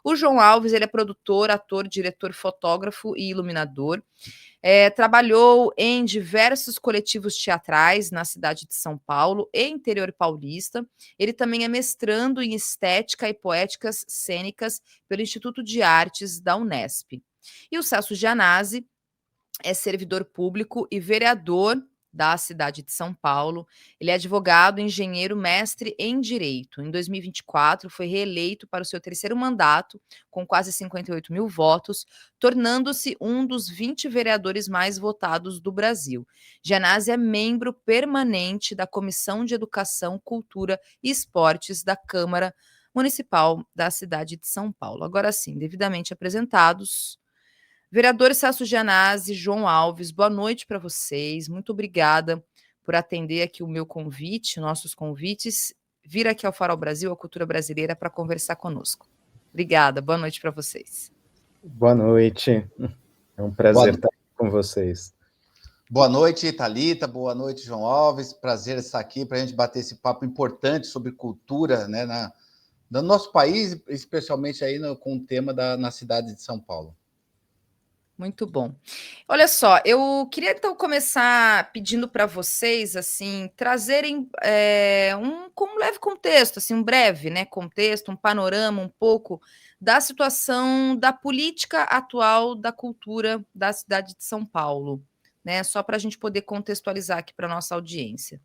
O João Alves, ele é produtor, ator, diretor, fotógrafo e iluminador. Trabalhou em diversos coletivos teatrais na cidade de São Paulo e interior paulista. Ele também é mestrando em estética e poéticas cênicas pelo Instituto de Artes da Unesp. E o Celso Gianazzi é servidor público e vereador da cidade de São Paulo. Ele é advogado, engenheiro, mestre em Direito. Em 2024, foi reeleito para o seu terceiro mandato, com quase 58 mil votos, tornando-se um dos 20 vereadores mais votados do Brasil. Gianazzi é membro permanente da Comissão de Educação, Cultura e Esportes da Câmara Municipal da cidade de São Paulo. Agora sim, devidamente apresentados, vereador Celso Gianazzi, João Alves, boa noite para vocês. Muito obrigada por atender aqui o meu convite, nossos convites, vir aqui ao Farol Brasil, a cultura brasileira, para conversar conosco. Obrigada, boa noite para vocês. Boa noite, é um prazer estar aqui com vocês. Boa noite, Thalita, boa noite, João Alves, prazer estar aqui para a gente bater esse papo importante sobre cultura, né, no nosso país, especialmente aí com o tema na cidade de São Paulo. Muito bom. Olha só, eu queria então começar pedindo para vocês assim trazerem um leve contexto, assim, um breve, né, contexto, um panorama um pouco da situação da política atual da cultura da cidade de São Paulo, né? Só para a gente poder contextualizar aqui para nossa audiência.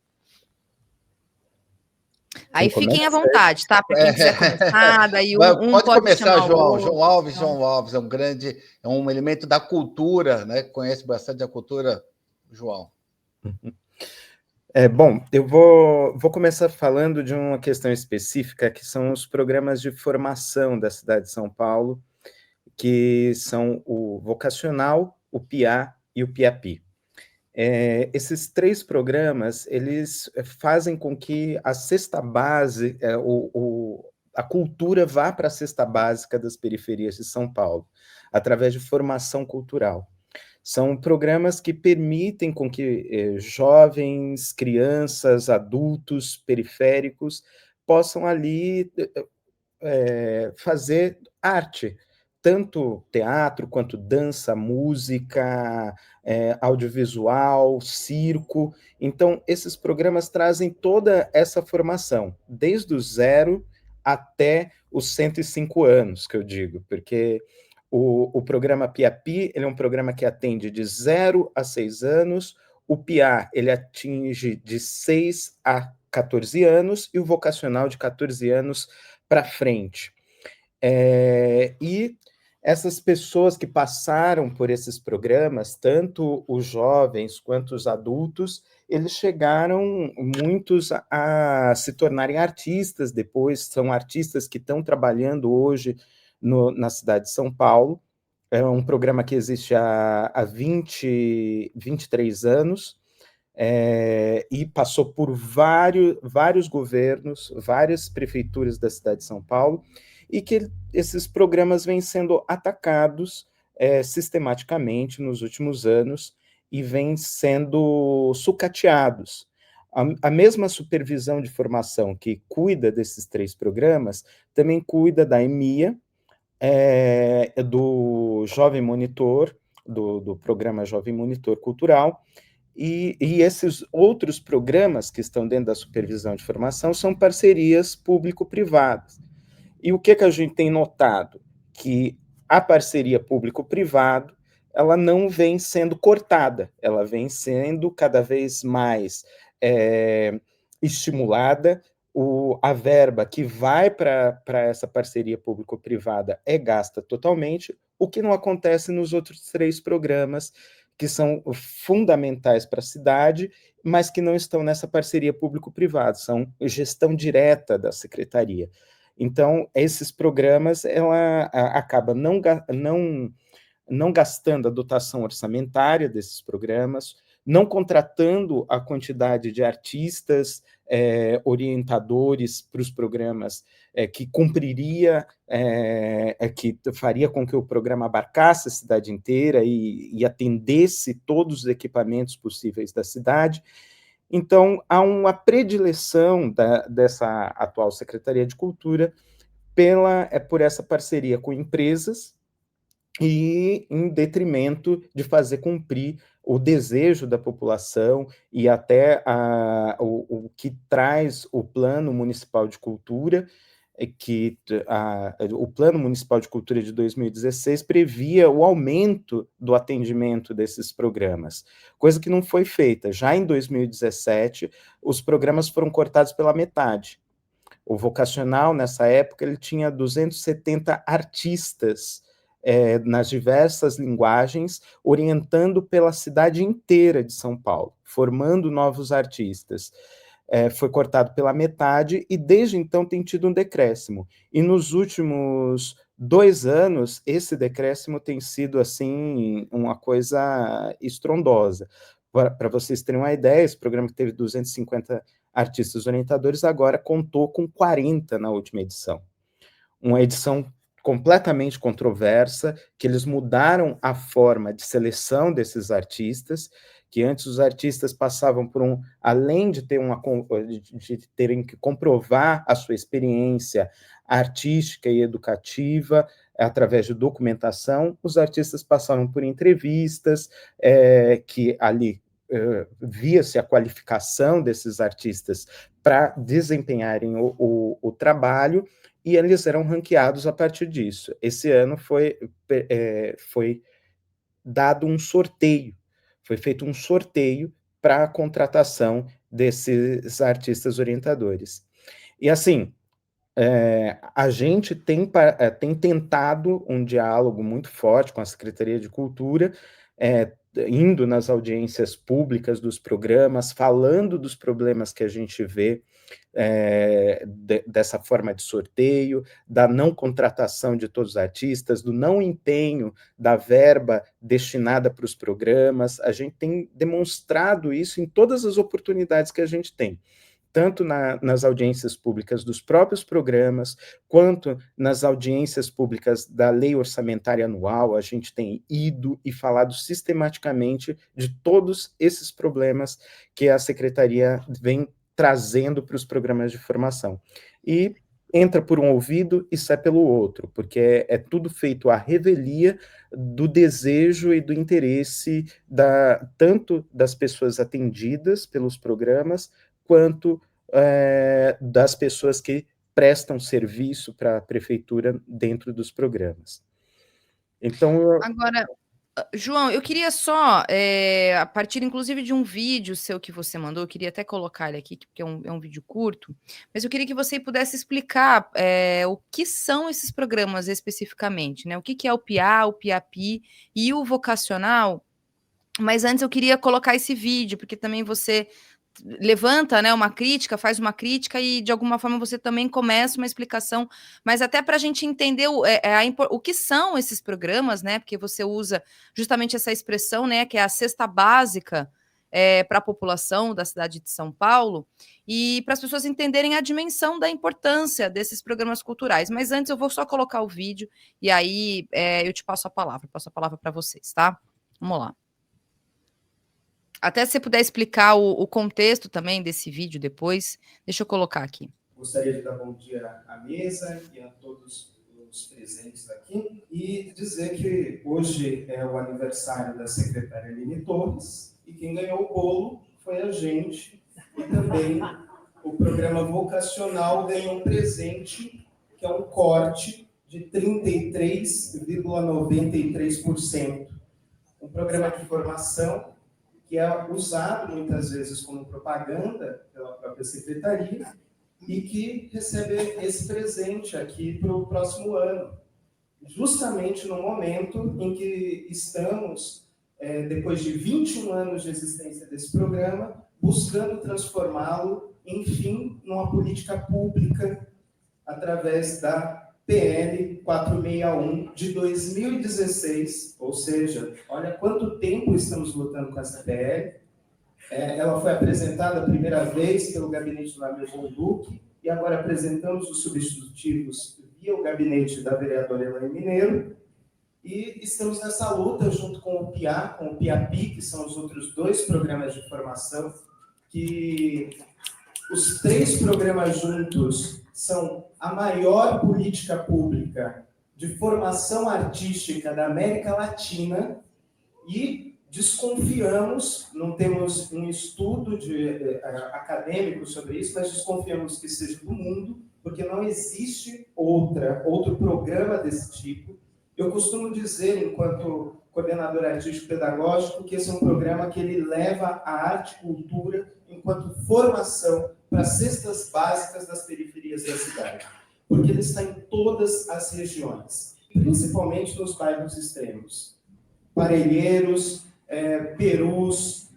Aí fiquem à vontade, tá? Para quem quiser começar, daí pode começar, chamar João. o outro. João Alves é um elemento da cultura, né? Conhece bastante a cultura, João. Bom, eu vou começar falando de uma questão específica, que são os programas de formação da cidade de São Paulo, que são o Vocacional, o PIA e o PIAPI. Esses três programas, eles fazem com que a cesta base, a cultura vá para a cesta básica das periferias de São Paulo, através de formação cultural. São programas que permitem com que jovens, crianças, adultos periféricos possam ali fazer arte, tanto teatro quanto dança, música, audiovisual, circo. Então, esses programas trazem toda essa formação, desde o 0 até os 105 anos, que eu digo, porque o programa PIAPI, ele é um programa que atende de 0 a 6 anos, o PIA, ele atinge de 6 a 14 anos, e o vocacional de 14 anos para frente. E essas pessoas que passaram por esses programas, tanto os jovens quanto os adultos, eles chegaram, muitos, a se tornarem artistas depois, são artistas que estão trabalhando hoje na cidade de São Paulo. É um programa que existe há 23 anos, e passou por vários governos, várias prefeituras da cidade de São Paulo, e que esses programas vêm sendo atacados sistematicamente nos últimos anos e vêm sendo sucateados. A mesma supervisão de formação que cuida desses três programas também cuida da EMIA, do Jovem Monitor, do programa Jovem Monitor Cultural, e esses outros programas que estão dentro da supervisão de formação são parcerias público-privadas. E o que a gente tem notado? Que a parceria público-privado, ela não vem sendo cortada, ela vem sendo cada vez mais estimulada. A verba que vai para essa parceria público-privada é gasta totalmente, o que não acontece nos outros três programas, que são fundamentais para a cidade, mas que não estão nessa parceria público-privada, são gestão direta da secretaria. Então, esses programas, ela acaba não gastando a dotação orçamentária desses programas, não contratando a quantidade de artistas, orientadores para os programas, que cumpriria, que faria com que o programa abarcasse a cidade inteira e atendesse todos os equipamentos possíveis da cidade. Então, há uma predileção dessa atual Secretaria de Cultura por essa parceria com empresas e em detrimento de fazer cumprir o desejo da população e até o que traz o Plano Municipal de Cultura, o Plano Municipal de Cultura de 2016 previa o aumento do atendimento desses programas, coisa que não foi feita. Já em 2017, os programas foram cortados pela metade. O vocacional, nessa época, ele tinha 270 artistas nas diversas linguagens, orientando pela cidade inteira de São Paulo, formando novos artistas. Foi cortado pela metade e, desde então, tem tido um decréscimo. E nos últimos 2 anos, esse decréscimo tem sido, assim, uma coisa estrondosa. Para vocês terem uma ideia, esse programa que teve 250 artistas orientadores, agora contou com 40 na última edição. Uma edição completamente controversa, que eles mudaram a forma de seleção desses artistas, que antes os artistas passavam por além de terem que comprovar a sua experiência artística e educativa, através de documentação, os artistas passavam por entrevistas, que ali via-se a qualificação desses artistas para desempenharem o trabalho, e eles eram ranqueados a partir disso. Esse ano foi dado um sorteio, foi feito um sorteio para a contratação desses artistas orientadores. E assim, a gente tem tentado um diálogo muito forte com a Secretaria de Cultura, indo nas audiências públicas dos programas, falando dos problemas que a gente vê dessa forma de sorteio, da não contratação de todos os artistas, do não empenho da verba destinada para os programas. A gente tem demonstrado isso em todas as oportunidades que a gente tem, tanto nas audiências públicas dos próprios programas, quanto nas audiências públicas da Lei Orçamentária Anual. A gente tem ido e falado sistematicamente de todos esses problemas que a Secretaria vem trazendo para os programas de formação. E entra por um ouvido e sai pelo outro, porque é tudo feito à revelia do desejo e do interesse tanto das pessoas atendidas pelos programas, quanto das pessoas que prestam serviço para a prefeitura dentro dos programas. Então, Agora, João, eu queria só, a partir inclusive de um vídeo seu que você mandou, eu queria até colocar ele aqui, porque é um vídeo curto, mas eu queria que você pudesse explicar o que são esses programas especificamente, né? O que é o PIA, o PIAPI e o vocacional. Mas antes eu queria colocar esse vídeo, porque também você levanta, né, uma crítica, faz uma crítica e de alguma forma você também começa uma explicação, mas até para a gente entender o que são esses programas, né, porque você usa justamente essa expressão, né, que é a cesta básica para a população da cidade de São Paulo, e para as pessoas entenderem a dimensão da importância desses programas culturais. Mas antes eu vou só colocar o vídeo e aí eu te passo a palavra para vocês, tá? Vamos lá. Até se você puder explicar o contexto também desse vídeo depois, deixa eu colocar aqui. Gostaria de dar bom dia à mesa e a todos os presentes aqui e dizer que hoje é o aniversário da secretária Aline Torres e quem ganhou o bolo foi a gente, e também o programa vocacional ganhou um presente, que é um corte de 33,93%. Um programa de formação que é usado muitas vezes como propaganda pela própria secretaria e que recebe esse presente aqui para o próximo ano, justamente no momento em que estamos, depois de 21 anos de existência desse programa, buscando transformá-lo, enfim, numa política pública através da PL 461 de 2016, ou seja, olha quanto tempo estamos lutando com essa PL. Ela foi apresentada a primeira vez pelo gabinete do Maison Duque e agora apresentamos os substitutivos via o gabinete da vereadora Elaine Mineiro e estamos nessa luta junto com o PIA, com o PIAPI, que são os outros 2 programas de formação que Os 3 programas juntos são a maior política pública de formação artística da América Latina e desconfiamos, não temos um estudo acadêmico sobre isso, mas desconfiamos que seja do mundo, porque não existe outro programa desse tipo. Eu costumo dizer, enquanto coordenador artístico pedagógico, que esse é um programa que ele leva a arte e cultura enquanto formação para as cestas básicas das periferias da cidade, porque ele está em todas as regiões, principalmente nos bairros extremos. Parelheiros, Perus,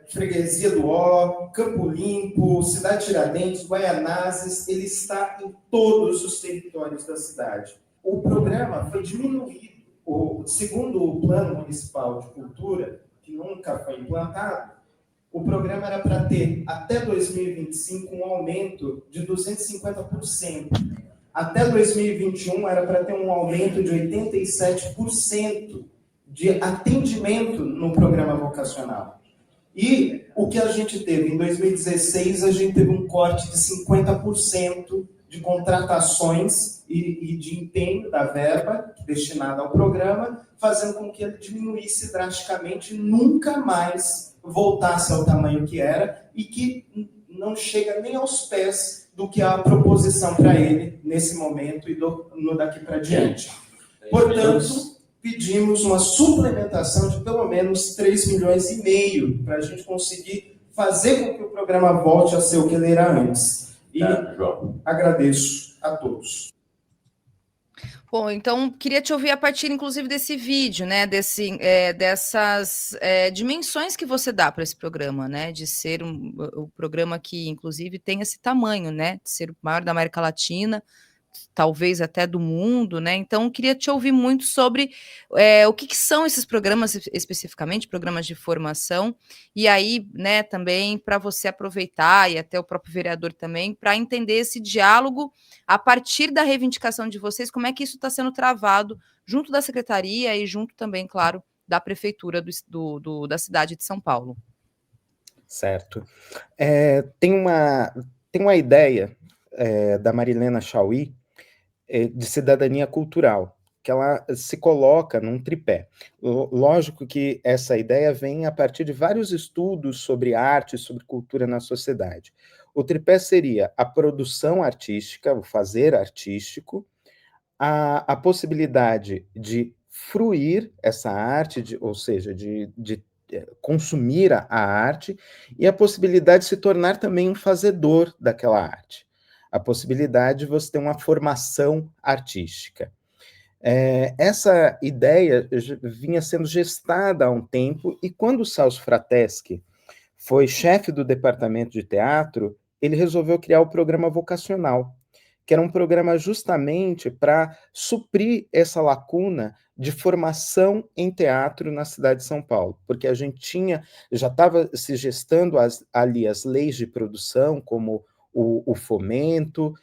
Freguesia do Ó, Campo Limpo, Cidade Tiradentes, Guaianazes, ele está em todos os territórios da cidade. O programa foi diminuído, segundo o Plano Municipal de Cultura, que nunca foi implantado, o programa era para ter, até 2025, um aumento de 250%. Até 2021, era para ter um aumento de 87% de atendimento no programa vocacional. E o que a gente teve em 2016, a gente teve um corte de 50% de contratações e de empenho da verba destinada ao programa, fazendo com que ele diminuísse drasticamente, nunca mais voltasse ao tamanho que era e que não chega nem aos pés do que a proposição para ele nesse momento e no daqui para diante. Portanto, pedimos uma suplementação de pelo menos 3,5 milhões para a gente conseguir fazer com que o programa volte a ser o que ele era antes. E agradeço a todos. Bom, então queria te ouvir a partir, inclusive, desse vídeo, né? Dessas dimensões que você dá para esse programa, né? De ser o programa que, inclusive, tem esse tamanho, né? De ser o maior da América Latina, talvez até do mundo, né? Então, queria te ouvir muito sobre o que são esses programas, especificamente, programas de formação, e aí, né, também para você aproveitar, e até o próprio vereador também, para entender esse diálogo a partir da reivindicação de vocês, como é que isso está sendo travado junto da secretaria e junto também, claro, da prefeitura da cidade de São Paulo. Certo. Tem uma ideia da Marilena Chauí, de cidadania cultural, que ela se coloca num tripé. Lógico que essa ideia vem a partir de vários estudos sobre arte, sobre cultura na sociedade. O tripé seria a produção artística, o fazer artístico, a possibilidade de fruir essa arte, ou seja, de consumir a arte, e a possibilidade de se tornar também um fazedor daquela arte. A possibilidade de você ter uma formação artística. Essa ideia vinha sendo gestada há um tempo, e quando o Celso Frateschi foi chefe do departamento de teatro, ele resolveu criar o programa vocacional, que era um programa justamente para suprir essa lacuna de formação em teatro na cidade de São Paulo, porque a gente já estava se gestando ali as leis de produção, como o fomento,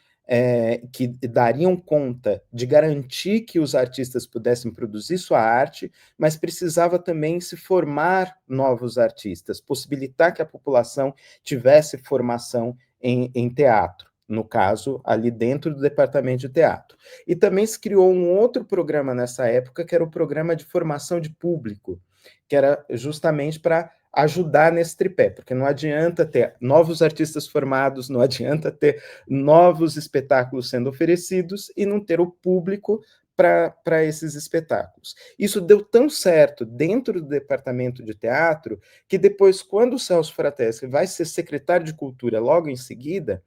que dariam conta de garantir que os artistas pudessem produzir sua arte, mas precisava também se formar novos artistas, possibilitar que a população tivesse formação em teatro, no caso, ali dentro do departamento de teatro. E também se criou um outro programa nessa época, que era o programa de formação de público, que era justamente para ajudar nesse tripé, porque não adianta ter novos artistas formados, não adianta ter novos espetáculos sendo oferecidos e não ter o público para esses espetáculos. Isso deu tão certo dentro do departamento de teatro, que depois, quando o Celso Frateschi vai ser secretário de Cultura logo em seguida,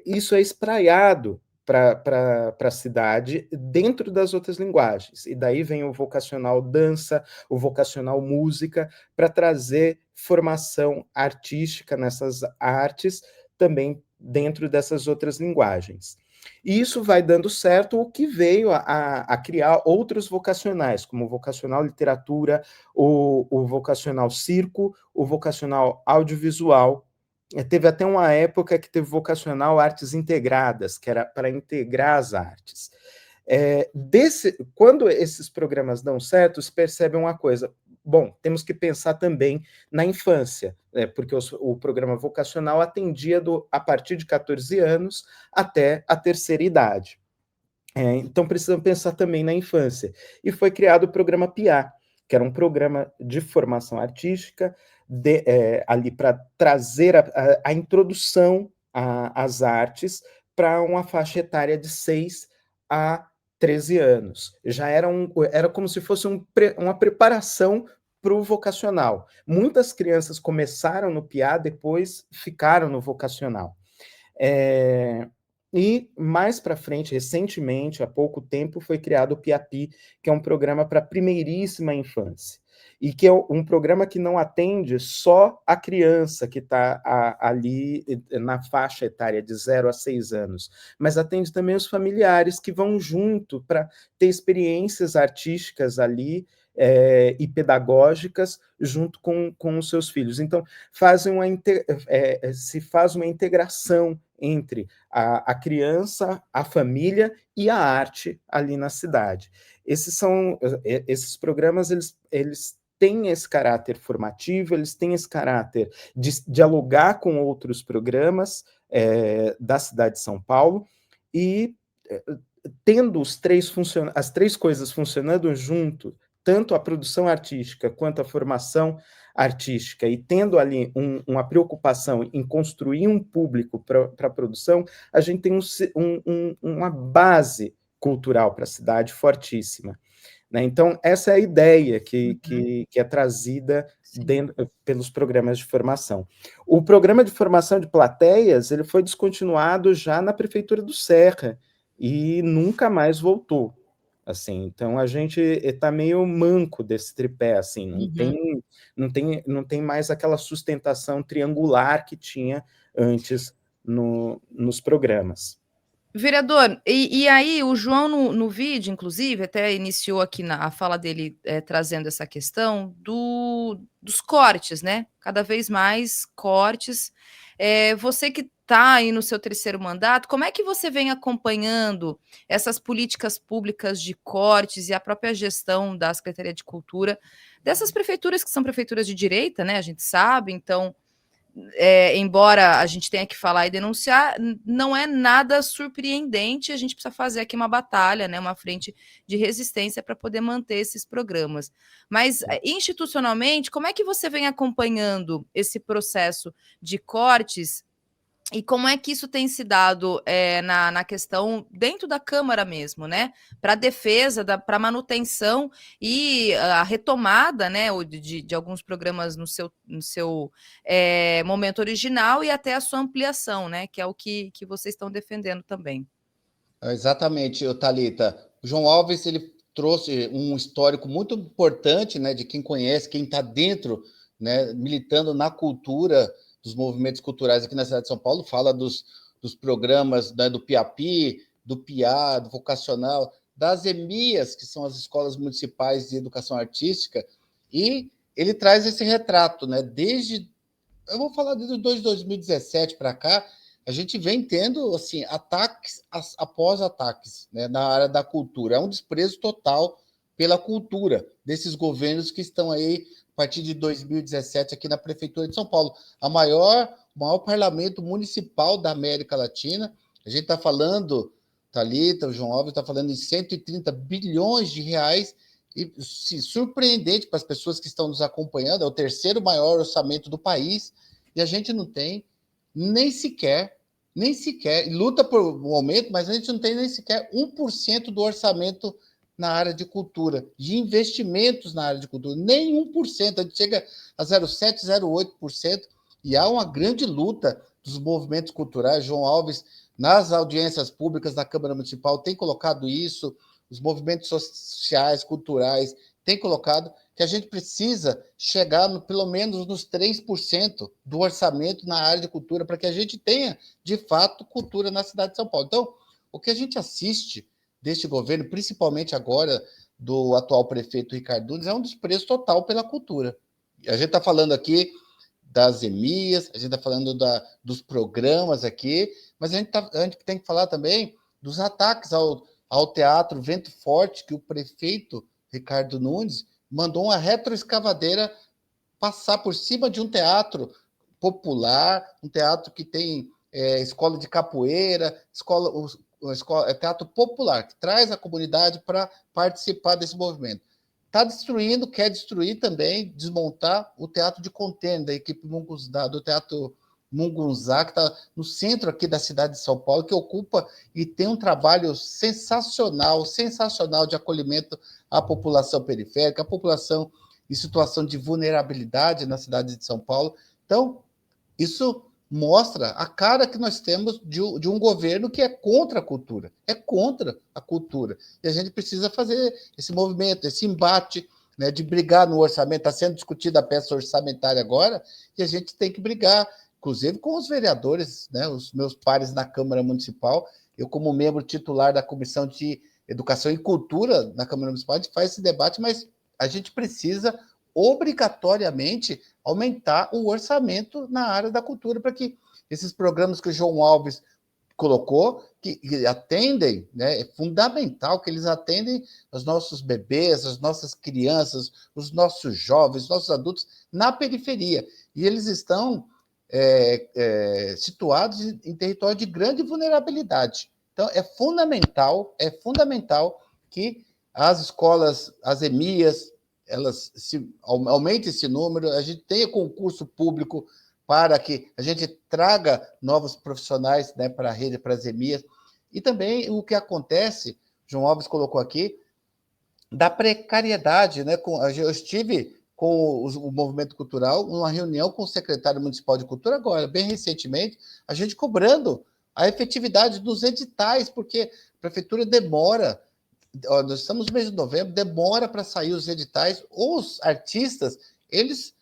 isso é espraiado para a cidade dentro das outras linguagens. E daí vem o vocacional dança, o vocacional música, para trazer formação artística nessas artes também dentro dessas outras linguagens. E isso vai dando certo, o que veio a criar outros vocacionais, como o vocacional literatura, o vocacional circo, o vocacional audiovisual. Teve até uma época que teve vocacional artes integradas, que era para integrar as artes. Quando esses programas dão certo, se percebe uma coisa: bom, temos que pensar também na infância, porque o programa vocacional atendia a partir de 14 anos até a terceira idade. Então, precisamos pensar também na infância. E foi criado o programa PIA, que era um programa de formação artística, ali para trazer a introdução às artes para uma faixa etária de 6 a 13 anos. Já era como se fosse uma preparação para o vocacional. Muitas crianças começaram no PIA, depois ficaram no vocacional. E mais para frente, recentemente, há pouco tempo, foi criado o PIAPI, que é um programa para primeiríssima infância, e que é um programa que não atende só a criança que está ali na faixa etária de 0 a 6 anos, mas atende também os familiares que vão junto para ter experiências artísticas ali, e pedagógicas junto com os seus filhos. Então, se faz uma integração entre a criança, a família e a arte ali na cidade. Esses programas, eles têm esse caráter formativo, eles têm esse caráter de dialogar com outros programas da cidade de São Paulo, e tendo as três coisas funcionando junto, tanto a produção artística quanto a formação artística, e tendo ali uma preocupação em construir um público para a produção, a gente tem uma base cultural para a cidade fortíssima. Né? Então, essa é a ideia que é trazida pelos programas de formação. O programa de formação de plateias, ele foi descontinuado já na Prefeitura do Serra, e nunca mais voltou. Assim, então a gente está meio manco desse tripé, assim, não tem mais aquela sustentação triangular que tinha antes nos programas. Vereador, e aí o João no vídeo, inclusive, até iniciou aqui a fala dele trazendo essa questão dos cortes, né? Cada vez mais cortes. Você que está aí no seu terceiro mandato, como é que você vem acompanhando essas políticas públicas de cortes e a própria gestão da Secretaria de Cultura dessas prefeituras que são prefeituras de direita, né? A gente sabe, então... embora a gente tenha que falar e denunciar, não é nada surpreendente, a gente precisa fazer aqui uma batalha, né, uma frente de resistência para poder manter esses programas. Mas, institucionalmente, como é que você vem acompanhando esse processo de cortes e como é que isso tem se dado na questão dentro da Câmara mesmo, né? Para a defesa, para a manutenção e a retomada, né, de alguns programas no seu momento original e até a sua ampliação, né? Que é o que vocês estão defendendo também. Exatamente, Thalita. O João Alves, ele trouxe um histórico muito importante, né, de quem conhece, quem está dentro, né, militando na cultura, dos movimentos culturais aqui na cidade de São Paulo, fala dos programas, né, do PIAPI, do PIA, do Vocacional, das EMIAs, que são as escolas municipais de educação artística, e ele traz esse retrato, né, eu vou falar desde 2017 para cá, a gente vem tendo assim, ataques após ataques, né, na área da cultura. É um desprezo total pela cultura desses governos que estão aí a partir de 2017 aqui na Prefeitura de São Paulo. O maior parlamento municipal da América Latina. A gente está falando, Thalita, o João Alves está falando em 130 bilhões de reais, e surpreendente para as pessoas que estão nos acompanhando, é o terceiro maior orçamento do país, e a gente não tem nem sequer, luta por um aumento, mas a gente não tem nem sequer 1% do orçamento na área de cultura, de investimentos na área de cultura, nem 1%, a gente chega a 0,7%, 0,8%, e há uma grande luta dos movimentos culturais. João Alves, nas audiências públicas da Câmara Municipal, tem colocado isso, os movimentos sociais, culturais, têm colocado que a gente precisa chegar pelo menos nos 3% do orçamento na área de cultura, para que a gente tenha, de fato, cultura na cidade de São Paulo. Então, o que a gente assiste deste governo, principalmente agora do atual prefeito Ricardo Nunes, é um desprezo total pela cultura. A gente está falando aqui das EMIAs, a gente está falando dos programas aqui, mas a gente tem que falar também dos ataques ao Teatro Vento Forte, que o prefeito Ricardo Nunes mandou uma retroescavadeira passar por cima de um teatro popular, um teatro que tem escola de capoeira, teatro popular, que traz a comunidade para participar desse movimento. Está destruindo, quer destruir também, desmontar o teatro de contenda, da equipe do teatro Mungunzá, que está no centro aqui da cidade de São Paulo, que ocupa e tem um trabalho sensacional de acolhimento à população periférica, à população em situação de vulnerabilidade na cidade de São Paulo. Então, isso mostra a cara que nós temos de um governo que é contra a cultura, E a gente precisa fazer esse movimento, esse embate, né, de brigar no orçamento. Está sendo discutida a peça orçamentária agora, e a gente tem que brigar, inclusive com os vereadores, né, os meus pares na Câmara Municipal. Eu, como membro titular da Comissão de Educação e Cultura na Câmara Municipal, a gente faz esse debate, mas a gente precisa obrigatoriamente aumentar o orçamento na área da cultura para que esses programas que o João Alves colocou, que atendem, né, é fundamental que eles atendem os nossos bebês, as nossas crianças, os nossos jovens, os nossos adultos na periferia. E eles estão situados em território de grande vulnerabilidade. Então, é fundamental que as escolas, as EMIAs, elas aumentem esse número, a gente tenha concurso público para que a gente traga novos profissionais, né, para a rede, para as EMIAs. E também o que acontece, João Alves colocou aqui, da precariedade. Né? Eu estive com o movimento cultural, numa reunião com o secretário municipal de cultura agora, bem recentemente, a gente cobrando a efetividade dos editais, porque a prefeitura demora. Nós estamos no mês de novembro, demora para sair os editais. Os artistas, eles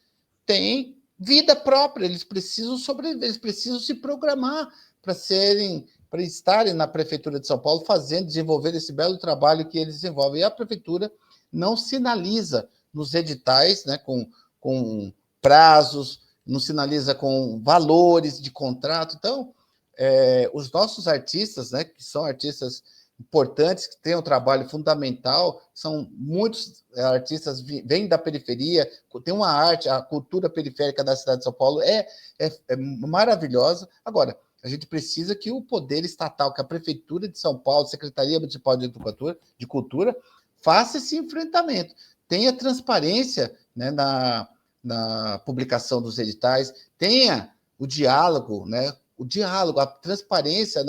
têm vida própria, eles precisam sobreviver, eles precisam se programar para estarem na prefeitura de São Paulo desenvolver esse belo trabalho que eles desenvolvem. E a prefeitura não sinaliza nos editais, né, com prazos, não sinaliza com valores de contrato. Então, os nossos artistas, né, que são artistas importantes, que têm um trabalho fundamental, são muitos artistas, vêm da periferia, tem uma arte, a cultura periférica da cidade de São Paulo é maravilhosa. Agora, a gente precisa que o poder estatal, que a Prefeitura de São Paulo, a Secretaria Municipal de Cultura, faça esse enfrentamento, tenha transparência, né, na publicação dos editais, tenha o diálogo, né, a transparência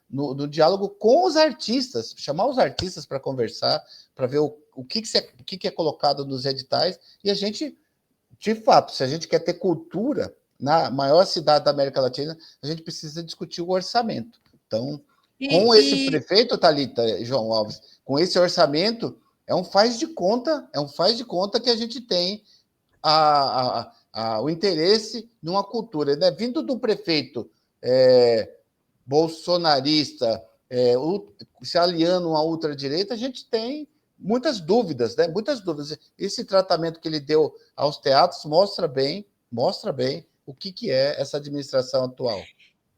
no diálogo com os artistas, chamar os artistas para conversar, para ver o que é colocado nos editais, e a gente, de fato, se a gente quer ter cultura na maior cidade da América Latina, a gente precisa discutir o orçamento. Então, com esse prefeito, Thalita e João Alves, com esse orçamento, é um faz de conta que a gente tem o interesse numa cultura, né? Vindo do prefeito bolsonarista, se aliando à ultradireita, a gente tem muitas dúvidas, né? Muitas dúvidas. Esse tratamento que ele deu aos teatros mostra bem o que é essa administração atual.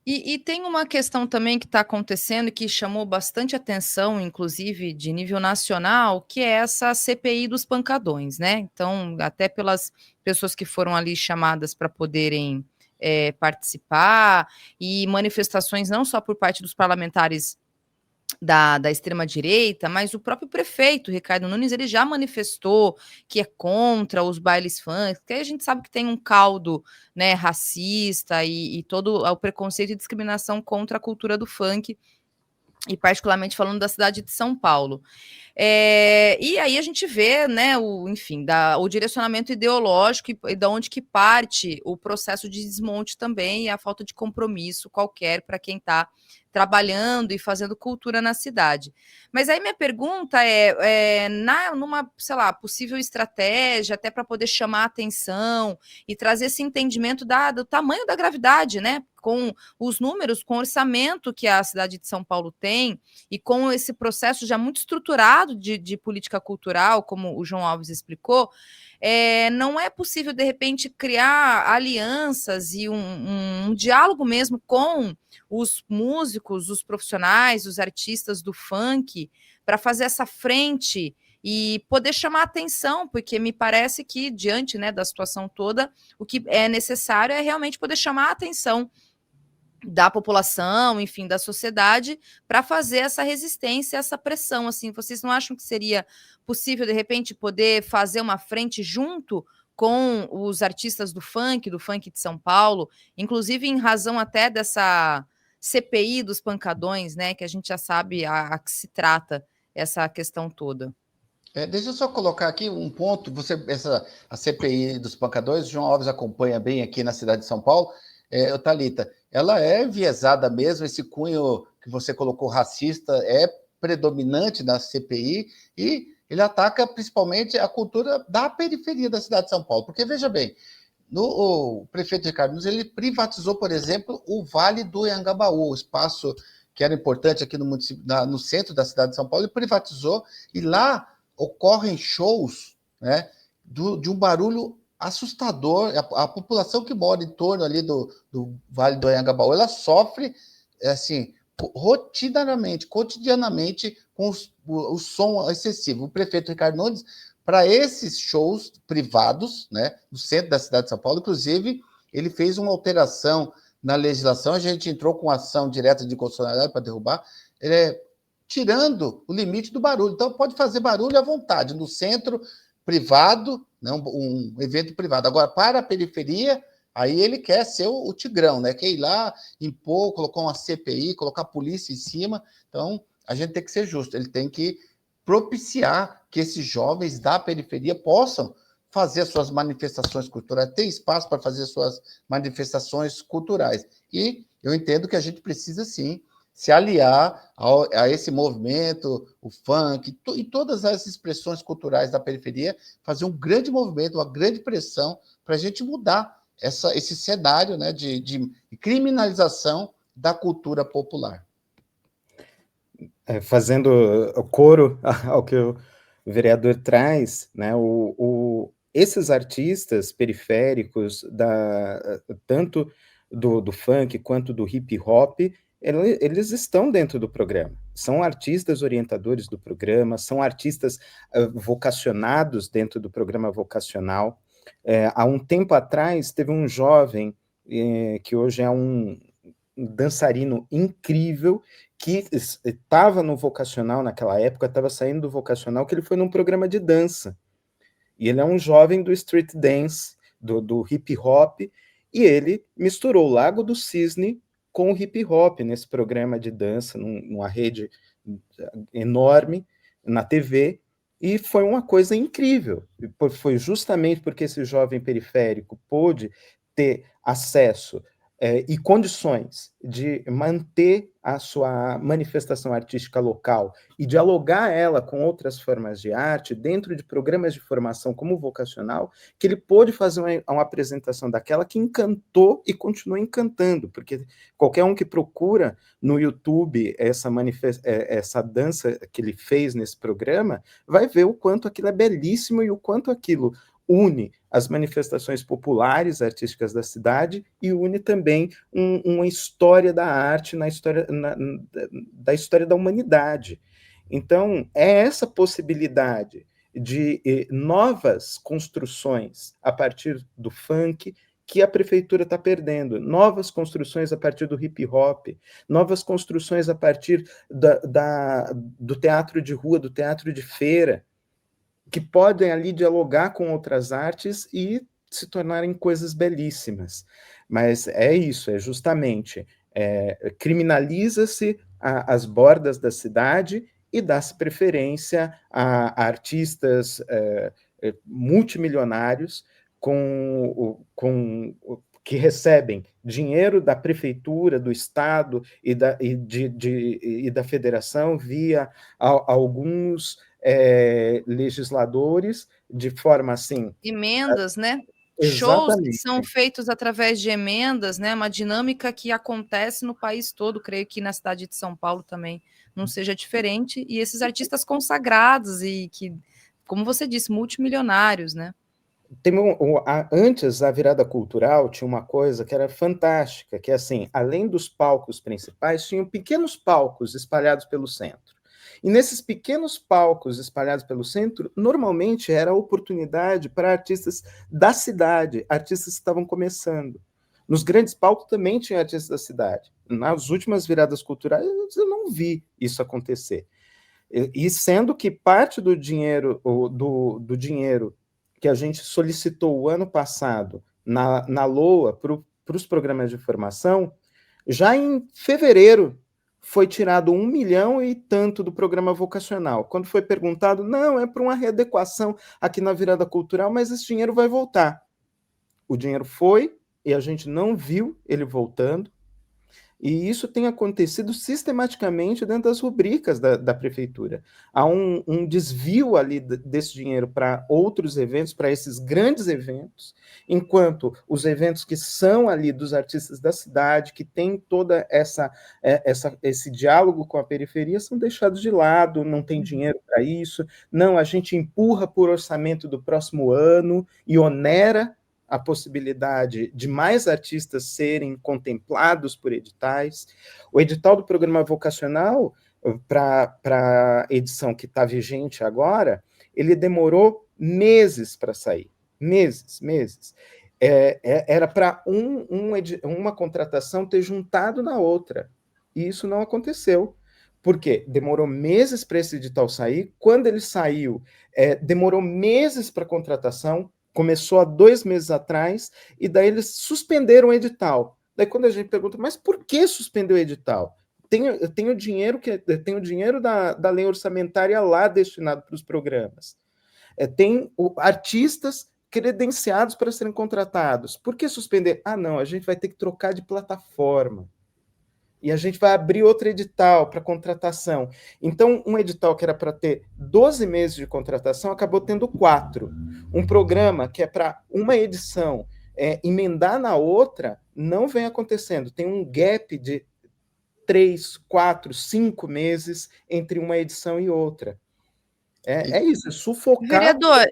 E tem uma questão também que está acontecendo e que chamou bastante atenção, inclusive de nível nacional, que é essa CPI dos pancadões, né? Então, até pelas pessoas que foram ali chamadas para poderem participar, e manifestações não só por parte dos parlamentares da extrema-direita, mas o próprio prefeito, Ricardo Nunes, ele já manifestou que é contra os bailes funk, porque a gente sabe que tem um caldo, né, racista e todo o preconceito e discriminação contra a cultura do funk, e particularmente falando da cidade de São Paulo. E aí a gente vê, né, o direcionamento ideológico e da onde que parte o processo de desmonte também, e a falta de compromisso qualquer para quem está trabalhando e fazendo cultura na cidade. Mas aí minha pergunta numa, sei lá, possível estratégia até para poder chamar a atenção e trazer esse entendimento do tamanho da gravidade, né, com os números, com o orçamento que a cidade de São Paulo tem e com esse processo já muito estruturado de política cultural, como o João Alves explicou, não é possível, de repente, criar alianças e um diálogo mesmo com os músicos, os profissionais, os artistas do funk, para fazer essa frente e poder chamar atenção, porque me parece que, diante, né, da situação toda, o que é necessário é realmente poder chamar a atenção da população, enfim, da sociedade, para fazer essa resistência, essa pressão, assim. Vocês não acham que seria possível, de repente, poder fazer uma frente junto com os artistas do funk de São Paulo, inclusive em razão até dessa CPI dos pancadões, né, que a gente já sabe a que se trata essa questão toda? Deixa eu só colocar aqui um ponto. A CPI dos pancadores, João Alves acompanha bem aqui na cidade de São Paulo. Thalita, ela é enviesada mesmo, esse cunho que você colocou racista é predominante na CPI e ele ataca principalmente a cultura da periferia da cidade de São Paulo. Porque, veja bem, o prefeito Ricardo Nunes, ele privatizou, por exemplo, o Vale do Anhangabaú, o espaço que era importante aqui no município, no centro da cidade de São Paulo, ele privatizou e lá ocorrem shows, né, de um barulho assustador. A população que mora em torno ali do Vale do Anhangabaú, ela sofre assim rotineiramente, cotidianamente com o som excessivo. O prefeito Ricardo Nunes, para esses shows privados, né, no centro da cidade de São Paulo, inclusive, ele fez uma alteração na legislação, a gente entrou com ação direta de constitucionalidade para derrubar, tirando o limite do barulho. Então, pode fazer barulho à vontade, no centro privado, né, um evento privado. Agora, para a periferia, aí ele quer ser o tigrão, né? Quer ir lá, impor, colocar uma CPI, colocar a polícia em cima. Então, a gente tem que ser justo. Ele tem que propiciar que esses jovens da periferia possam fazer as suas manifestações culturais, ter espaço para fazer suas manifestações culturais. E eu entendo que a gente precisa, sim, se aliar a esse movimento, o funk, e todas as expressões culturais da periferia, fazer um grande movimento, uma grande pressão para a gente mudar esse cenário, né, de criminalização da cultura popular. Fazendo coro ao que o vereador traz, né, esses artistas periféricos, tanto do funk quanto do hip hop, eles estão dentro do programa. São artistas orientadores do programa, são artistas vocacionados dentro do programa vocacional. Há um tempo atrás, teve um jovem que hoje é um dançarino incrível, que estava no vocacional naquela época, estava saindo do vocacional, que ele foi num programa de dança. E ele é um jovem do street dance, do hip hop, e ele misturou o Lago do Cisne com o hip hop nesse programa de dança, numa rede enorme na TV, e foi uma coisa incrível. Foi justamente porque esse jovem periférico pôde ter acesso e condições de manter a sua manifestação artística local e dialogar ela com outras formas de arte dentro de programas de formação como o vocacional, que ele pôde fazer uma apresentação daquela que encantou e continua encantando, porque qualquer um que procura no YouTube essa dança que ele fez nesse programa vai ver o quanto aquilo é belíssimo e o quanto aquilo une as manifestações populares artísticas da cidade e une também uma história da arte da história da humanidade. Então, é essa possibilidade de novas construções a partir do funk que a prefeitura está perdendo, novas construções a partir do hip hop, novas construções a partir do teatro de rua, do teatro de feira, que podem ali dialogar com outras artes e se tornarem coisas belíssimas. Mas é isso, é justamente criminaliza-se as bordas da cidade e dá-se preferência a artistas multimilionários que recebem dinheiro da prefeitura, do estado e da federação via alguns legisladores de forma assim... Emendas, né? Exatamente. Shows que são feitos através de emendas, né? Uma dinâmica que acontece no país todo, creio que na cidade de São Paulo também não seja diferente, e esses artistas consagrados e que, como você disse, multimilionários, né? Antes da virada cultural, tinha uma coisa que era fantástica, que assim, além dos palcos principais, tinham pequenos palcos espalhados pelo centro. E nesses pequenos palcos espalhados pelo centro, normalmente era a oportunidade para artistas da cidade, artistas que estavam começando. Nos grandes palcos também tinha artistas da cidade. Nas últimas viradas culturais, eu não vi isso acontecer. E sendo que parte do dinheiro, do dinheiro que a gente solicitou o ano passado na LOA para os programas de formação, já em fevereiro foi tirado 1 milhão e tanto do programa vocacional. Quando foi perguntado, não, é para uma readequação aqui na virada cultural, mas esse dinheiro vai voltar. O dinheiro foi e a gente não viu ele voltando. E isso tem acontecido sistematicamente dentro das rubricas da prefeitura. Há um desvio ali desse dinheiro para outros eventos, para esses grandes eventos, enquanto os eventos que são ali dos artistas da cidade, que têm toda esse diálogo com a periferia, são deixados de lado, não tem dinheiro para isso. Não, a gente empurra por orçamento do próximo ano e onera a possibilidade de mais artistas serem contemplados por editais. O edital do programa vocacional, para a edição que está vigente agora, ele demorou meses para sair. Meses. Era para uma contratação ter juntado na outra. E isso não aconteceu. Por quê? Demorou meses para esse edital sair. Quando ele saiu, demorou meses para a contratação. Começou há 2 meses atrás, e daí eles suspenderam o edital. Daí quando a gente pergunta, mas por que suspendeu o edital? Tem o dinheiro da lei orçamentária lá destinado para os programas. Tem artistas credenciados para serem contratados. Por que suspender? Ah, não, a gente vai ter que trocar de plataforma. E a gente vai abrir outro edital para contratação. Então, um edital que era para ter 12 meses de contratação acabou tendo 4. Um programa que é para uma edição emendar na outra, não vem acontecendo. Tem um gap de 3, 4, 5 meses entre uma edição e outra. É isso, é sufocar. Vereador,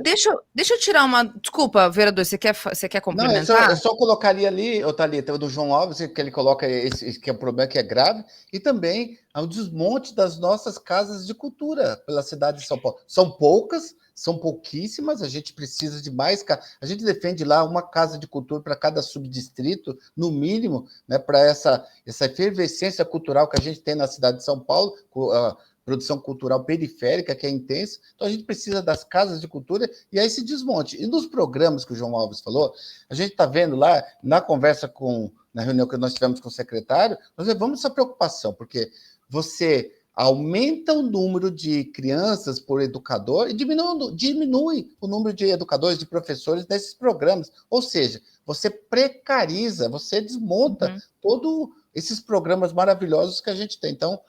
deixa eu tirar uma... Desculpa, vereador, você quer complementar? Não, eu só colocaria ali, Thalita, do João Alves, que ele coloca esse que é um problema que é grave, e também o desmonte das nossas casas de cultura pela cidade de São Paulo. São poucas, são pouquíssimas, a gente precisa de mais. A gente defende lá uma casa de cultura para cada subdistrito, no mínimo, né, para essa efervescência cultural que a gente tem na cidade de São Paulo, produção cultural periférica, que é intensa. Então, a gente precisa das casas de cultura e aí esse desmonte. E nos programas que o João Alves falou, a gente está vendo lá, na conversa na reunião que nós tivemos com o secretário, nós levamos essa preocupação, porque você aumenta o número de crianças por educador e diminui o número de educadores, de professores nesses programas. Ou seja, você precariza, você desmonta todos esses programas maravilhosos que a gente tem. Então,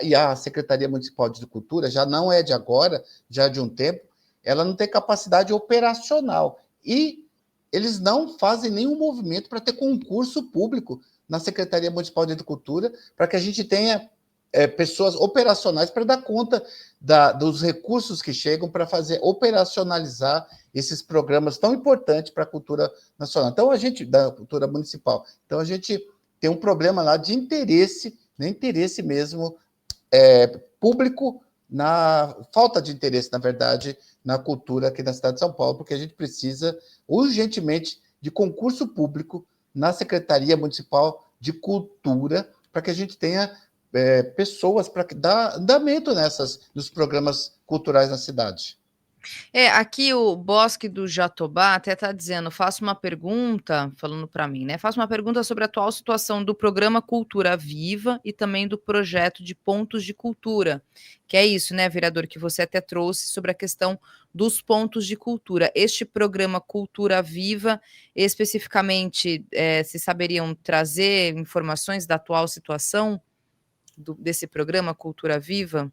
e a Secretaria Municipal de Cultura já não é de agora, já de um tempo, ela não tem capacidade operacional. E eles não fazem nenhum movimento para ter concurso público na Secretaria Municipal de Cultura, para que a gente tenha pessoas operacionais para dar conta dos recursos que chegam para operacionalizar esses programas tão importantes para a cultura nacional. Então, da cultura municipal. Então, a gente tem um problema lá de interesse mesmo, público, na falta de interesse, na verdade, na cultura aqui na cidade de São Paulo, porque a gente precisa urgentemente de concurso público na Secretaria Municipal de Cultura, para que a gente tenha pessoas para dar andamento nos programas culturais na cidade. Aqui o Bosque do Jatobá até está dizendo, faço uma pergunta, falando para mim, né? Faço uma pergunta sobre a atual situação do programa Cultura Viva e também do projeto de pontos de cultura, que é isso, né, vereador, que você até trouxe sobre a questão dos pontos de cultura. Este programa Cultura Viva, especificamente, se saberiam trazer informações da atual situação desse programa Cultura Viva?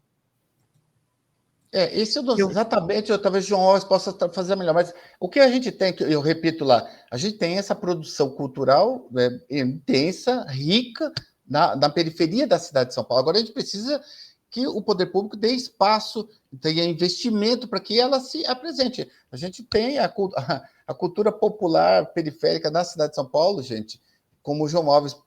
Isso exatamente, talvez o João Alves possa fazer melhor, mas o que a gente tem, eu repito lá, a gente tem essa produção cultural intensa, rica, na periferia da cidade de São Paulo. Agora a gente precisa que o poder público dê espaço, tenha investimento para que ela se apresente. A gente tem a cultura popular periférica na cidade de São Paulo, gente, como o João Alves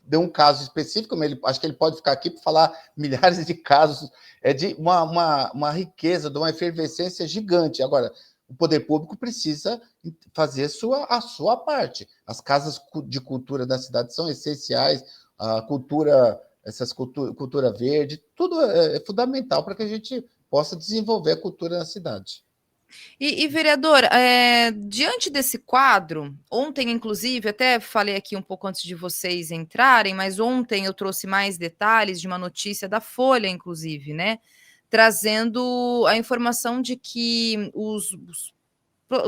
deu um caso específico, acho que ele pode ficar aqui para falar milhares de casos, de uma riqueza, de uma efervescência gigante. Agora, o poder público precisa fazer a sua parte. As casas de cultura da cidade são essenciais, a cultura, cultura verde, tudo é fundamental para que a gente possa desenvolver a cultura na cidade. Vereador, diante desse quadro, ontem, inclusive, até falei aqui um pouco antes de vocês entrarem, mas ontem eu trouxe mais detalhes de uma notícia da Folha, inclusive, né? Trazendo a informação de que os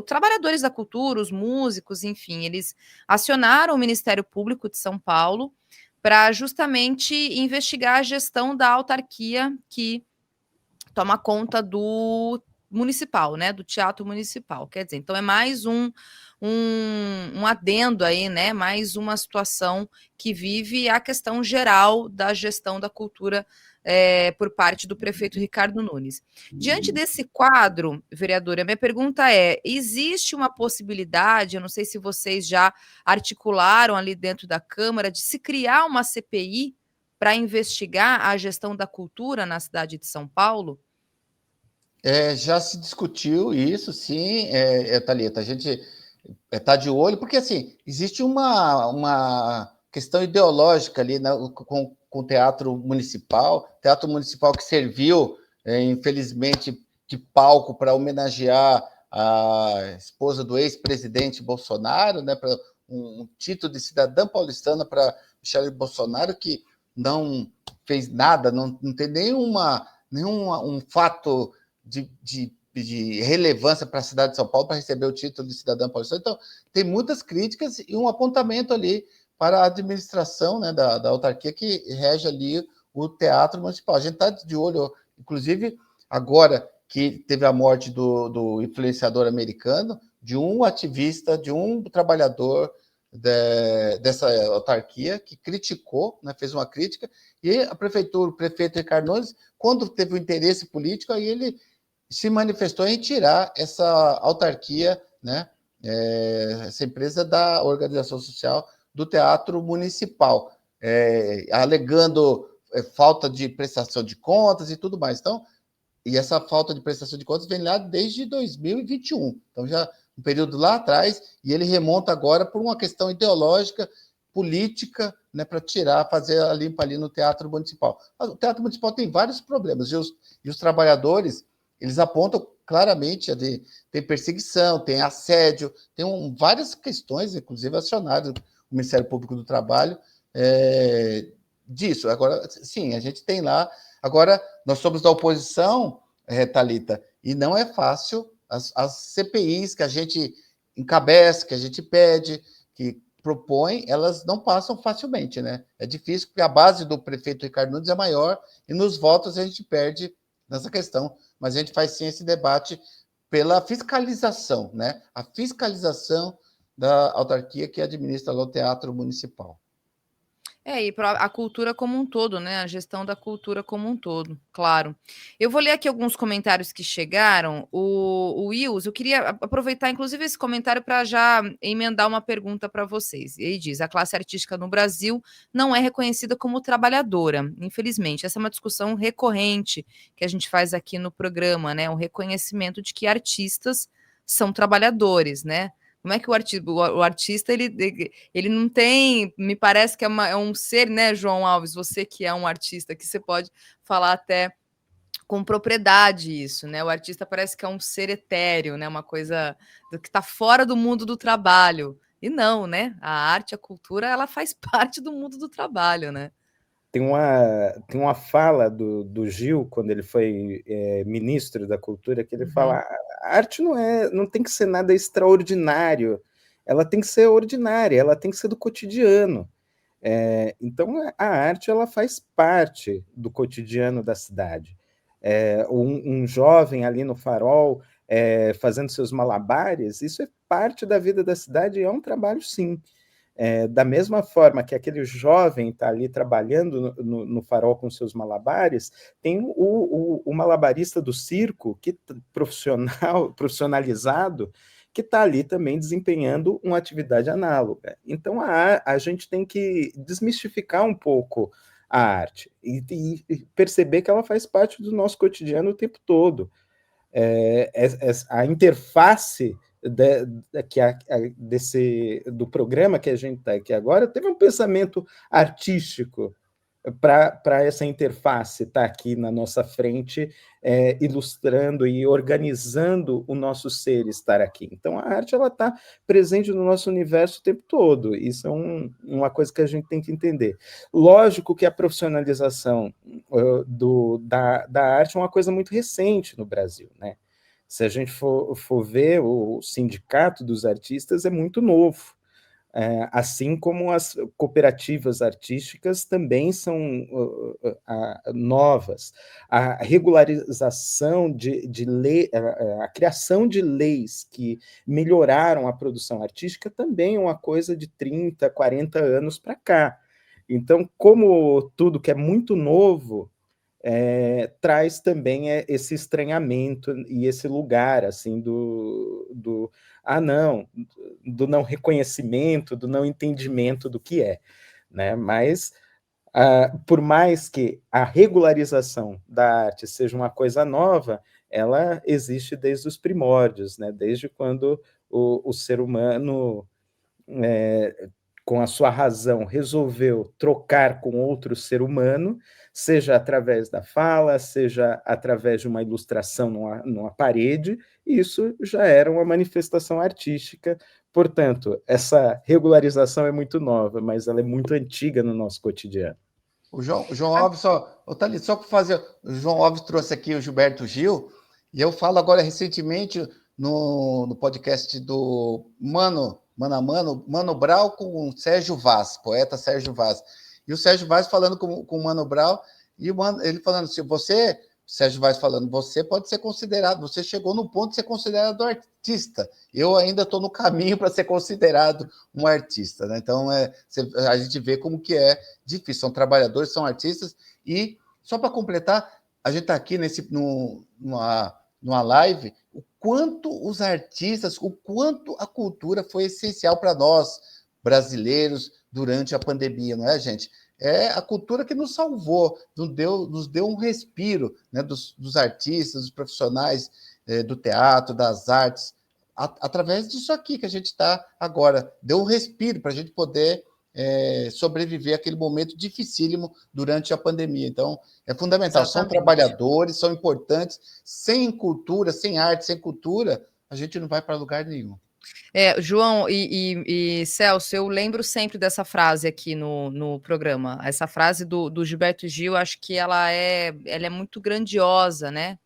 trabalhadores da cultura, os músicos, enfim, eles acionaram o Ministério Público de São Paulo para justamente investigar a gestão da autarquia que toma conta do municipal, né, do Teatro Municipal. Quer dizer, então é mais um adendo aí, né, mais uma situação que vive a questão geral da gestão da cultura por parte do prefeito Ricardo Nunes. Diante desse quadro, vereadora, minha pergunta é: existe uma possibilidade, eu não sei se vocês já articularam ali dentro da Câmara, de se criar uma CPI para investigar a gestão da cultura na cidade de São Paulo? Já se discutiu isso, sim, Thalita, a gente está de olho, porque assim, existe uma questão ideológica ali, né, com o teatro municipal que serviu, infelizmente, de palco para homenagear a esposa do ex-presidente Bolsonaro, né, para um título de cidadã paulistana para Michele Bolsonaro, que não fez nada, não tem nenhum fato de relevância para a cidade de São Paulo para receber o título de cidadã paulistana. Então, tem muitas críticas e um apontamento ali para a administração, né, da autarquia que rege ali o Teatro Municipal. A gente está de olho, inclusive, agora que teve a morte do influenciador americano, de um ativista, de um trabalhador dessa autarquia que criticou, né, fez uma crítica, e a prefeitura, o prefeito Ricardo Nunes, quando teve o interesse político, aí ele se manifestou em tirar essa autarquia, né, essa empresa da organização social do Teatro Municipal, alegando falta de prestação de contas e tudo mais. Então, e essa falta de prestação de contas vem lá desde 2021. Então, já um período lá atrás, e ele remonta agora por uma questão ideológica, política, né, para fazer a limpa ali no Teatro Municipal. O Teatro Municipal tem vários problemas, e os trabalhadores, eles apontam claramente, tem perseguição, tem assédio, tem várias questões, inclusive acionadas o Ministério Público do Trabalho, disso. Agora, sim, a gente tem lá. Agora, nós somos da oposição, Thalita, e não é fácil. As CPIs que a gente encabeça, que a gente pede, que propõe, elas não passam facilmente, né? É difícil, porque a base do prefeito Ricardo Nunes é maior, e nos votos a gente perde nessa questão. Mas a gente faz sim esse debate pela fiscalização, né? A fiscalização da autarquia que administra lá o Teatro Municipal. E a cultura como um todo, né? A gestão da cultura como um todo, claro. Eu vou ler aqui alguns comentários que chegaram. O Wills, eu queria aproveitar, inclusive, esse comentário para já emendar uma pergunta para vocês. Ele diz: a classe artística no Brasil não é reconhecida como trabalhadora, infelizmente. Essa é uma discussão recorrente que a gente faz aqui no programa, né? O reconhecimento de que artistas são trabalhadores, né? Como é que o artista ele não tem, me parece que é um ser, né, João Alves, você que é um artista, que você pode falar até com propriedade isso, né? O artista parece que é um ser etéreo, né? Uma coisa que está fora do mundo do trabalho. E não, né? A arte, a cultura, ela faz parte do mundo do trabalho, né? Tem uma fala do Gil, quando ele foi ministro da Cultura, que ele fala: a arte não tem que ser nada extraordinário, ela tem que ser ordinária, ela tem que ser do cotidiano. Então, a arte ela faz parte do cotidiano da cidade. Um jovem ali no Farol fazendo seus malabares, isso é parte da vida da cidade e é um trabalho, sim. Da mesma forma que aquele jovem está ali trabalhando no Farol com seus malabares, tem o malabarista do circo, que profissionalizado, que está ali também desempenhando uma atividade análoga. Então, a gente tem que desmistificar um pouco a arte e perceber que ela faz parte do nosso cotidiano o tempo todo. A interface do programa que a gente está aqui agora teve um pensamento artístico para essa interface estar aqui na nossa frente, ilustrando e organizando o nosso ser estar aqui. Então, a arte está presente no nosso universo o tempo todo. Isso é uma coisa que a gente tem que entender. Lógico que a profissionalização da arte é uma coisa muito recente no Brasil, né? Se a gente for ver, o Sindicato dos Artistas é muito novo. Assim como as cooperativas artísticas também são novas. A regularização de lei, a criação de leis que melhoraram a produção artística também é uma coisa de 30, 40 anos para cá. Então, como tudo que é muito novo, traz também esse estranhamento e esse lugar assim do não reconhecimento, do não entendimento do que é, né? Mas por mais que a regularização da arte seja uma coisa nova, ela existe desde os primórdios, né? Desde quando o ser humano, com a sua razão, resolveu trocar com outro ser humano, seja através da fala, seja através de uma ilustração numa parede, isso já era uma manifestação artística. Portanto, essa regularização é muito nova, mas ela é muito antiga no nosso cotidiano. O João Alves, só para fazer, o João Alves trouxe aqui o Gilberto Gil, e eu falo agora recentemente no podcast do Mano Brown com o Sérgio Vaz, poeta Sérgio Vaz. E o Sérgio Vaz falando com o Mano Brown, e ele falando assim, Sérgio Vaz falando, você pode ser considerado, você chegou no ponto de ser considerado artista. Eu ainda estou no caminho para ser considerado um artista, né? Então, a gente vê como que é difícil. São trabalhadores, são artistas. E, só para completar, a gente está aqui numa live, o quanto os artistas, o quanto a cultura foi essencial para nós, brasileiros, durante a pandemia, não é, gente? É a cultura que nos salvou, nos deu um respiro, né, dos artistas, dos profissionais do teatro, das artes, através disso aqui que a gente está agora. Deu um respiro para a gente poder sobreviver àquele momento dificílimo durante a pandemia. Então, é fundamental. Exatamente. São trabalhadores, são importantes. Sem cultura, sem arte, sem cultura, a gente não vai para lugar nenhum. João e Celso, eu lembro sempre dessa frase aqui no programa. Essa frase do Gilberto Gil, acho que ela é muito grandiosa, né?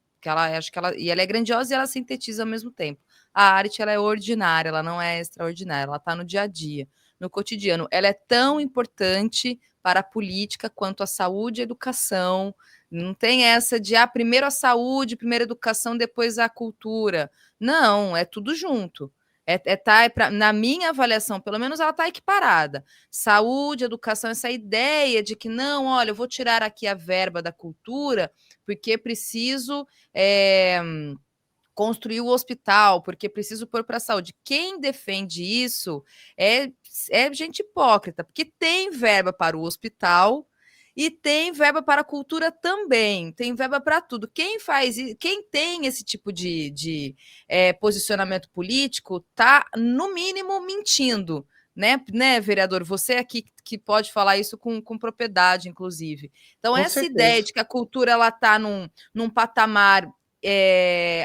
E ela é grandiosa e ela sintetiza ao mesmo tempo. A arte, ela é ordinária, ela não é extraordinária, ela está no dia a dia, no cotidiano. Ela é tão importante para a política quanto a saúde e a educação. Não tem essa de primeiro a saúde, primeiro a educação, depois a cultura. Não, é tudo junto. Na minha avaliação, pelo menos ela está equiparada. Saúde, educação, essa ideia de que não, olha, eu vou tirar aqui a verba da cultura porque preciso construir o hospital, porque preciso pôr para a saúde. Quem defende isso é gente hipócrita, porque tem verba para o hospital e tem verba para a cultura também, tem verba para tudo. Quem tem esse tipo de posicionamento político está, no mínimo, mentindo, né, vereador? Você aqui que pode falar isso com propriedade, inclusive. Então, essa certeza. Ideia de que a cultura está num patamar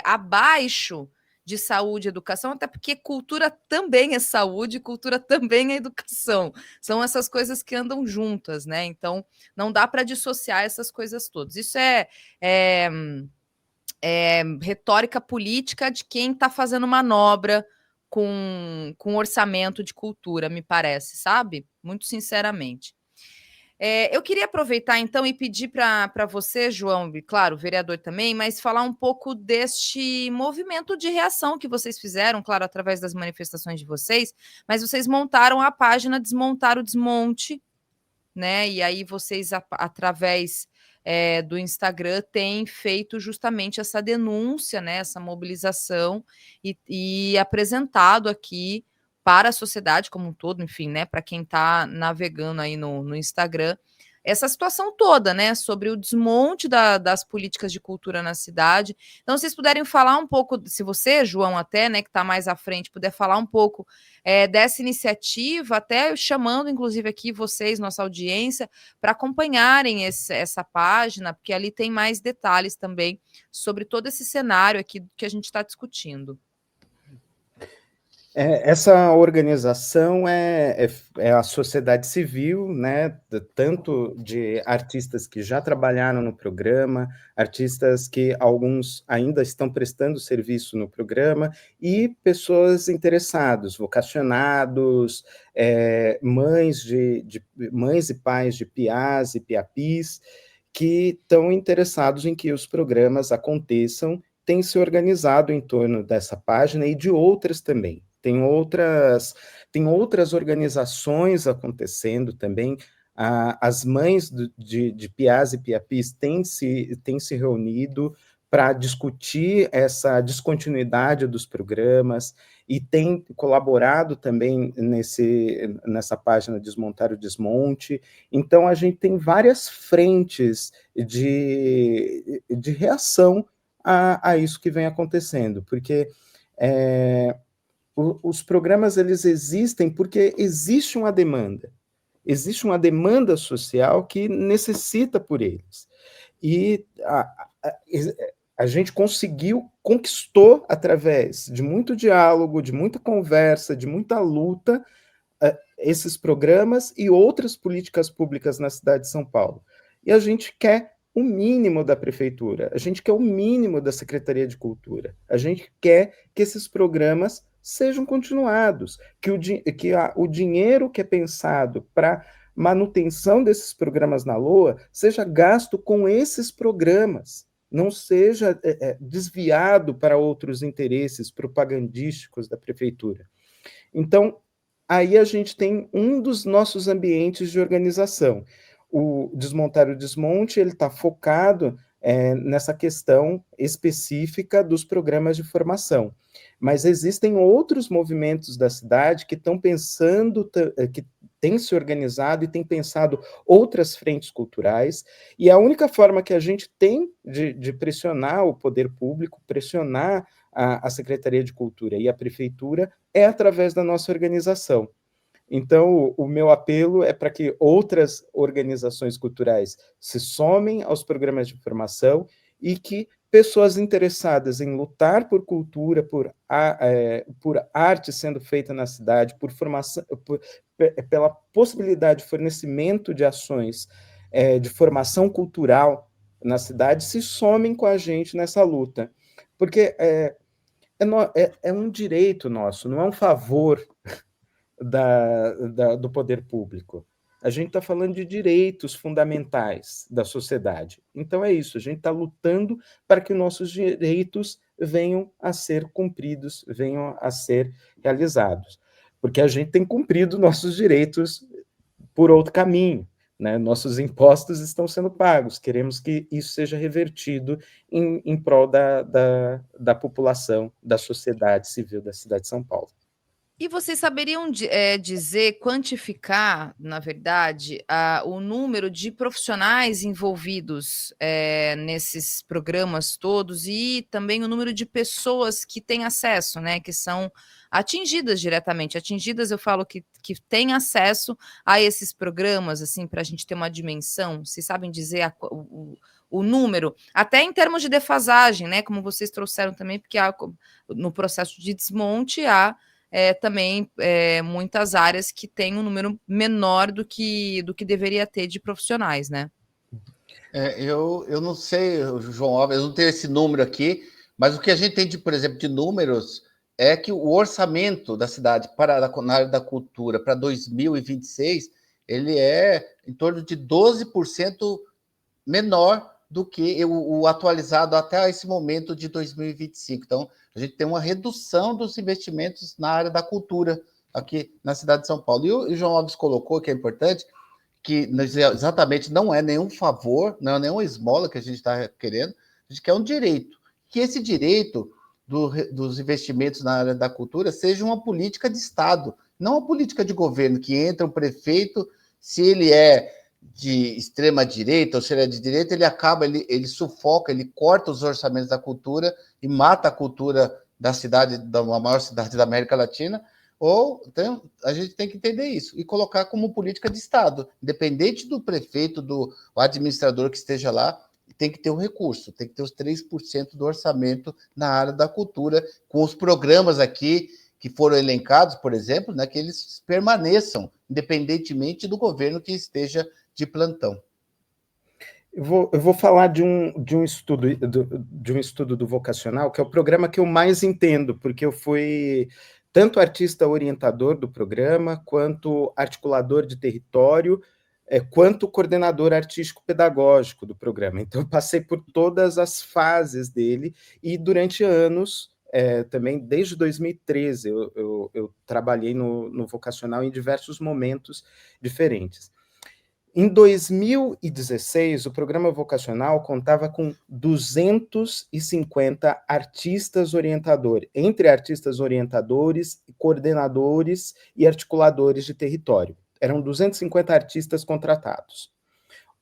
abaixo de saúde e educação, até porque cultura também é saúde, cultura também é educação. São essas coisas que andam juntas, né? Então, não dá para dissociar essas coisas todas. Isso é retórica política de quem está fazendo manobra com orçamento de cultura, me parece, sabe? Muito sinceramente. Eu queria aproveitar, então, e pedir para você, João, e claro, o vereador também, mas falar um pouco deste movimento de reação que vocês fizeram, claro, através das manifestações de vocês, mas vocês montaram a página Desmontar o Desmonte, né? E aí vocês, através do Instagram tem feito justamente essa denúncia, né, essa mobilização e apresentado aqui para a sociedade como um todo, enfim, né, para quem está navegando aí no Instagram, essa situação toda, né, sobre o desmonte das políticas de cultura na cidade. Então, se vocês puderem falar um pouco, se você, João, até, né, que está mais à frente, puder falar um pouco dessa iniciativa, até chamando, inclusive, aqui vocês, nossa audiência, para acompanharem essa página, porque ali tem mais detalhes também sobre todo esse cenário aqui que a gente está discutindo. Essa organização é a sociedade civil, né, tanto de artistas que já trabalharam no programa, artistas que alguns ainda estão prestando serviço no programa, e pessoas interessadas, vocacionados, mães e pais de piás e piapis, que estão interessados em que os programas aconteçam, têm se organizado em torno dessa página e de outras também. Tem outras organizações acontecendo também. As mães de piás e piapis têm se reunido para discutir essa descontinuidade dos programas e têm colaborado também nessa página Desmontar o Desmonte. Então, a gente tem várias frentes de reação a isso que vem acontecendo, porque os programas eles existem porque existe uma demanda social que necessita por eles. E a gente conquistou através de muito diálogo, de muita conversa, de muita luta, esses programas e outras políticas públicas na cidade de São Paulo. E a gente quer o mínimo da prefeitura, a gente quer o mínimo da Secretaria de Cultura, a gente quer que esses programas sejam continuados, que o dinheiro que é pensado para manutenção desses programas na LOA seja gasto com esses programas, não seja desviado para outros interesses propagandísticos da prefeitura. Então, aí a gente tem um dos nossos ambientes de organização. O Desmontar o Desmonte, ele está focado nessa questão específica dos programas de formação. Mas existem outros movimentos da cidade que estão pensando, que têm se organizado e têm pensado outras frentes culturais, e a única forma que a gente tem de pressionar o poder público, pressionar a Secretaria de Cultura e a Prefeitura é através da nossa organização. Então, o meu apelo é para que outras organizações culturais se somem aos programas de formação e que pessoas interessadas em lutar por cultura, por arte sendo feita na cidade, por formação, pela possibilidade de fornecimento de ações de formação cultural na cidade, se somem com a gente nessa luta. Porque é um direito nosso, não é um favor do poder público. A gente está falando de direitos fundamentais da sociedade. Então é isso, a gente está lutando para que nossos direitos venham a ser cumpridos, venham a ser realizados. Porque a gente tem cumprido nossos direitos por outro caminho, né? Nossos impostos estão sendo pagos, queremos que isso seja revertido em prol da população, da sociedade civil da cidade de São Paulo. E vocês saberiam dizer, quantificar, na verdade, o número de profissionais envolvidos nesses programas todos e também o número de pessoas que têm acesso, né, que são atingidas diretamente. Atingidas, eu falo que têm acesso a esses programas, assim, para a gente ter uma dimensão. Vocês sabem dizer o número, até em termos de defasagem, né, como vocês trouxeram também, porque no processo de desmonte há também muitas áreas que têm um número menor do que deveria ter de profissionais, né? Eu não sei, João Alves, eu não tenho esse número aqui, mas o que a gente tem, por exemplo, de números é que o orçamento da cidade na área da cultura para 2026, ele é em torno de 12% menor do que o atualizado até esse momento de 2025. Então, a gente tem uma redução dos investimentos na área da cultura aqui na cidade de São Paulo. E o João Alves colocou, que é importante, que exatamente não é nenhum favor, não é nenhuma esmola que a gente está querendo, a gente quer um direito. Que esse direito dos investimentos na área da cultura seja uma política de Estado, não uma política de governo, que entra o prefeito, se ele é de extrema direita ou se ele é de direita, ele sufoca, ele corta os orçamentos da cultura e mata a cultura da maior cidade da América Latina. Ou a gente tem que entender isso e colocar como política de Estado, independente do prefeito, do administrador que esteja lá, tem que ter o recurso, tem que ter os 3% do orçamento na área da cultura, com os programas aqui que foram elencados, por exemplo, né, que eles permaneçam, independentemente do governo que esteja de plantão. Eu vou falar de um estudo do vocacional, que é o programa que eu mais entendo, porque eu fui tanto artista orientador do programa, quanto articulador de território, quanto coordenador artístico-pedagógico do programa. Então, eu passei por todas as fases dele, e durante anos, também desde 2013, eu trabalhei no vocacional em diversos momentos diferentes. Em 2016, o programa vocacional contava com 250 artistas orientadores, entre artistas orientadores, coordenadores e articuladores de território. Eram 250 artistas contratados.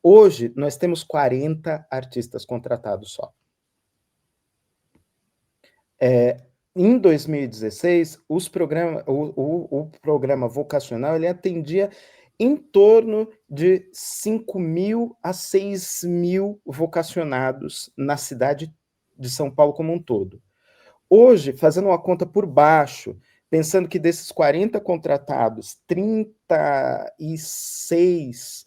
Hoje, nós temos 40 artistas contratados só. Em 2016, o programa vocacional ele atendia em torno de 5.000 a 6.000 vocacionados na cidade de São Paulo como um todo. Hoje, fazendo uma conta por baixo, pensando que desses 40 contratados, 36,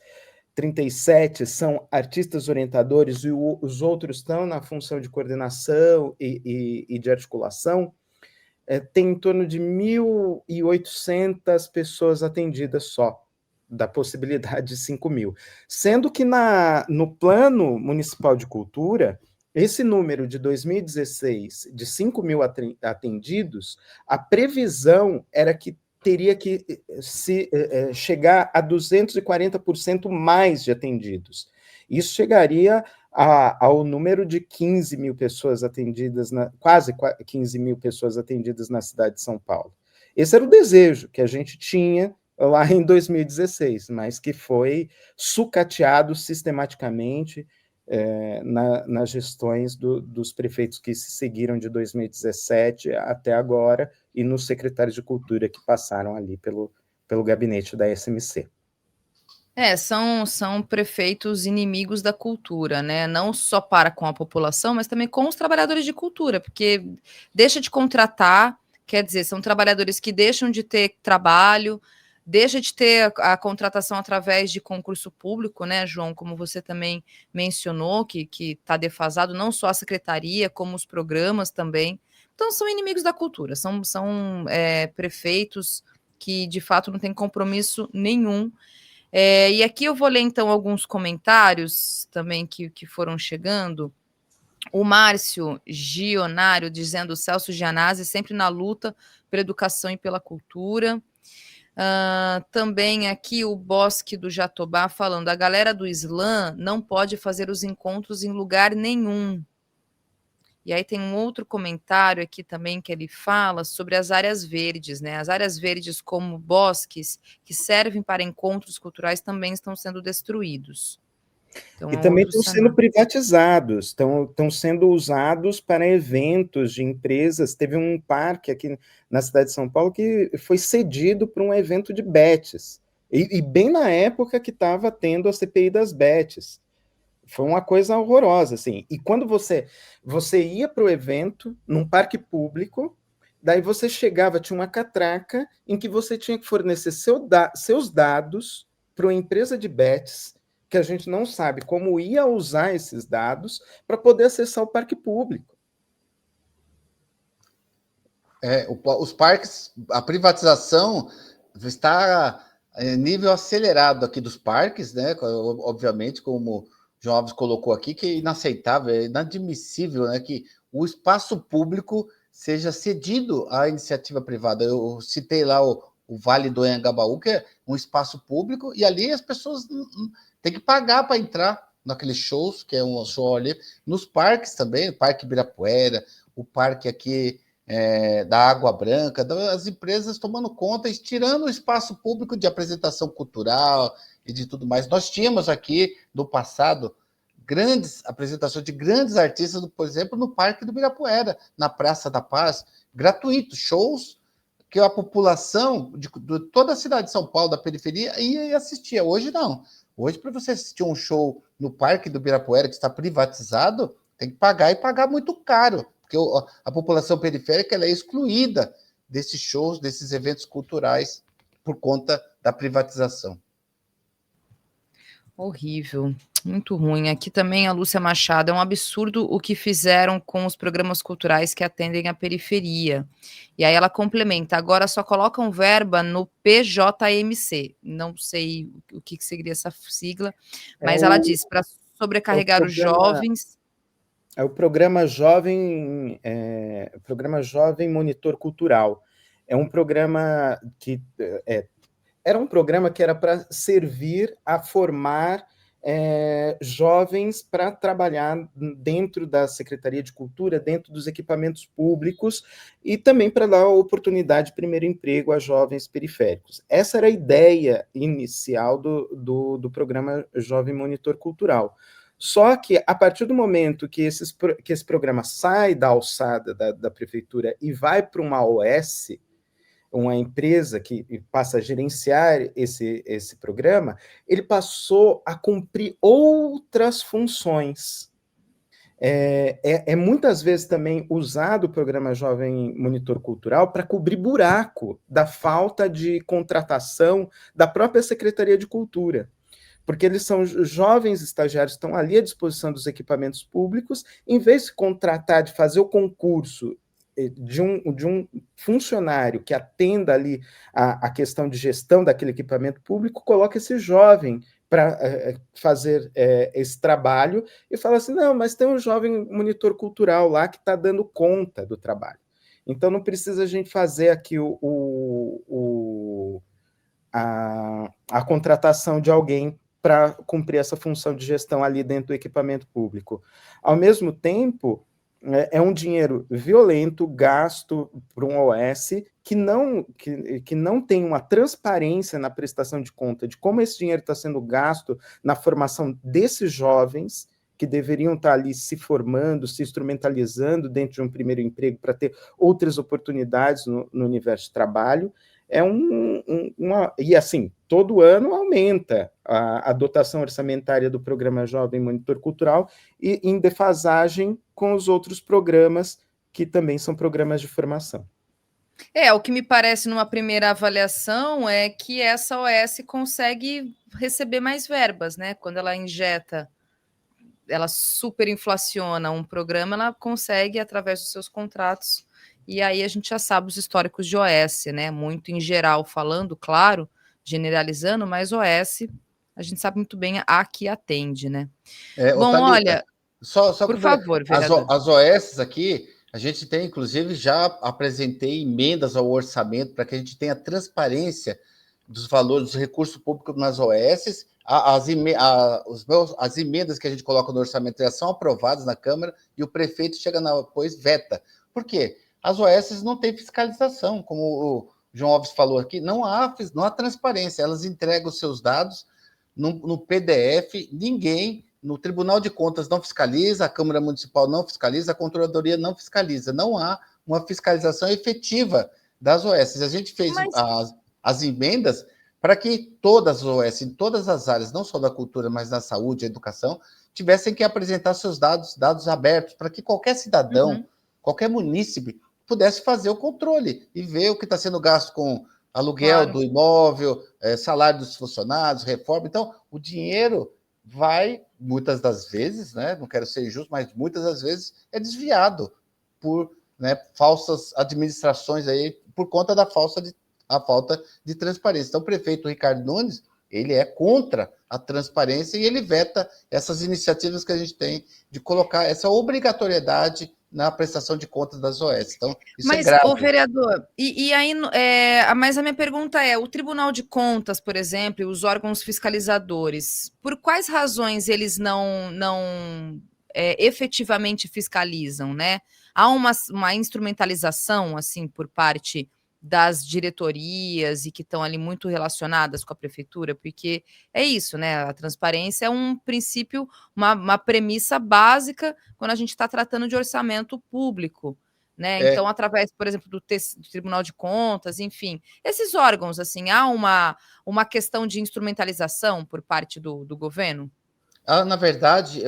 37 são artistas orientadores e os outros estão na função de coordenação e de articulação, tem em torno de 1.800 pessoas atendidas só, da possibilidade de 5.000. Sendo que no Plano Municipal de Cultura, esse número de 2016, de 5.000 atendidos, a previsão era que teria que chegar a 240% mais de atendidos. Isso chegaria ao número de 15.000 pessoas atendidas, quase 15.000 pessoas atendidas na cidade de São Paulo. Esse era o desejo que a gente tinha lá em 2016, mas que foi sucateado sistematicamente nas gestões dos prefeitos que se seguiram de 2017 até agora e nos secretários de cultura que passaram ali pelo gabinete da SMC. São prefeitos inimigos da cultura, né? Não só para com a população, mas também com os trabalhadores de cultura, porque deixa de contratar, quer dizer, são trabalhadores que deixam de ter trabalho, deixa de ter a contratação através de concurso público, né, João? Como você também mencionou, que está defasado, não só a secretaria, como os programas também. Então, são inimigos da cultura, são prefeitos que, de fato, não têm compromisso nenhum. E aqui eu vou ler, então, alguns comentários também que foram chegando. O Márcio Gionário dizendo: o Celso Gianazzi sempre na luta pela educação e pela cultura. Também aqui o Bosque do Jatobá falando: a galera do Islã não pode fazer os encontros em lugar nenhum. E aí tem um outro comentário aqui também que ele fala sobre as áreas verdes, né? As áreas verdes como bosques que servem para encontros culturais também estão sendo destruídos. Então, e também estão sendo privatizados, estão sendo usados para eventos de empresas. Teve um parque aqui na cidade de São Paulo que foi cedido para um evento de bets, e bem na época que estava tendo a CPI das bets. Foi uma coisa horrorosa, assim. E quando você ia para o evento, num parque público, daí você chegava, tinha uma catraca em que você tinha que fornecer seus dados para uma empresa de bets, que a gente não sabe como ia usar esses dados para poder acessar o parque público. Os parques, a privatização está em nível acelerado aqui dos parques, né? Obviamente, como João Alves colocou aqui, que é inaceitável, é inadmissível, né, que o espaço público seja cedido à iniciativa privada. Eu citei lá o o Vale do Anhangabaú, que é um espaço público, e ali as pessoas têm que pagar para entrar naqueles shows, que é um show ali, nos parques também, o Parque Ibirapuera, o parque aqui da Água Branca, as empresas tomando conta e tirando o espaço público de apresentação cultural e de tudo mais. Nós tínhamos aqui, no passado, grandes apresentações de grandes artistas, por exemplo, no Parque do Ibirapuera, na Praça da Paz, gratuito, shows que a população de toda a cidade de São Paulo, da periferia, ia e assistia. Hoje não. Hoje, para você assistir um show no Parque do Ibirapuera, que está privatizado, tem que pagar, e pagar muito caro, porque a população periférica ela é excluída desses shows, desses eventos culturais, por conta da privatização. Horrível, muito ruim. Aqui também a Lúcia Machado, é um absurdo o que fizeram com os programas culturais que atendem a periferia. E aí ela complementa, agora só colocam verba no PJMC. Não sei o que seria essa sigla, mas ela diz, para sobrecarregar os jovens... É o Programa Jovem Monitor Cultural. É um programa que... Era um programa que era para servir a formar jovens para trabalhar dentro da Secretaria de Cultura, dentro dos equipamentos públicos, e também para dar a oportunidade de primeiro emprego a jovens periféricos. Essa era a ideia inicial do programa Jovem Monitor Cultural. Só que, a partir do momento que esse programa sai da alçada da prefeitura e vai para uma OS, uma empresa que passa a gerenciar esse programa, ele passou a cumprir outras funções. Muitas vezes também usado o programa Jovem Monitor Cultural para cobrir buraco da falta de contratação da própria Secretaria de Cultura, porque eles são jovens estagiários, estão ali à disposição dos equipamentos públicos, em vez de contratar, de fazer o concurso de um funcionário que atenda ali a questão de gestão daquele equipamento público, coloca esse jovem para fazer esse trabalho e fala assim, não, mas tem um jovem monitor cultural lá que está dando conta do trabalho. Então não precisa a gente fazer aqui a contratação de alguém para cumprir essa função de gestão ali dentro do equipamento público. Ao mesmo tempo, é um dinheiro violento, gasto por um OS, que não tem uma transparência na prestação de conta de como esse dinheiro está sendo gasto na formação desses jovens, que deveriam estar ali se formando, se instrumentalizando dentro de um primeiro emprego para ter outras oportunidades no universo de trabalho. E assim, todo ano aumenta a dotação orçamentária do programa Jovem Monitor Cultural e em defasagem com os outros programas que também são programas de formação. O que me parece numa primeira avaliação é que essa OS consegue receber mais verbas, né? Quando ela injeta, ela superinflaciona um programa, ela consegue, através dos seus contratos. E aí a gente já sabe os históricos de OS, né? Muito em geral falando, claro, generalizando, mas OS, a gente sabe muito bem a que atende, né? Bom, Thalita, olha, só por favor, vereador. As OS aqui, a gente tem, inclusive, já apresentei emendas ao orçamento para que a gente tenha transparência dos valores dos recursos públicos nas OS. As emendas que a gente coloca no orçamento já são aprovadas na Câmara e o prefeito chega depois veta. Por quê? As OS não têm fiscalização, como o João Alves falou aqui, não há transparência, elas entregam os seus dados no PDF, no Tribunal de Contas não fiscaliza, a Câmara Municipal não fiscaliza, a Controladoria não fiscaliza, não há uma fiscalização efetiva das OS. A gente fez as emendas para que todas as OS, em todas as áreas, não só da cultura, mas da saúde e educação, tivessem que apresentar seus dados abertos, para que qualquer cidadão, qualquer munícipe, pudesse fazer o controle e ver o que está sendo gasto com aluguel do imóvel, salário dos funcionários, reforma. Então, o dinheiro vai, muitas das vezes, né, não quero ser injusto, mas muitas das vezes é desviado por falsas administrações aí, por conta da falta de transparência. Então, o prefeito Ricardo Nunes, ele é contra a transparência e ele veta essas iniciativas que a gente tem de colocar essa obrigatoriedade na prestação de contas das OS. Então, isso Mas, é grave. ô vereador, e aí, mas a minha pergunta é, o Tribunal de Contas, por exemplo, e os órgãos fiscalizadores, por quais razões eles não efetivamente fiscalizam, né? Há uma instrumentalização, assim, por parte das diretorias e que estão ali muito relacionadas com a prefeitura, porque é isso, né? A transparência é um princípio, uma premissa básica quando a gente está tratando de orçamento público, né? Então, através, por exemplo, do Tribunal de Contas, enfim, esses órgãos, assim, há uma questão de instrumentalização por parte do governo? Na verdade,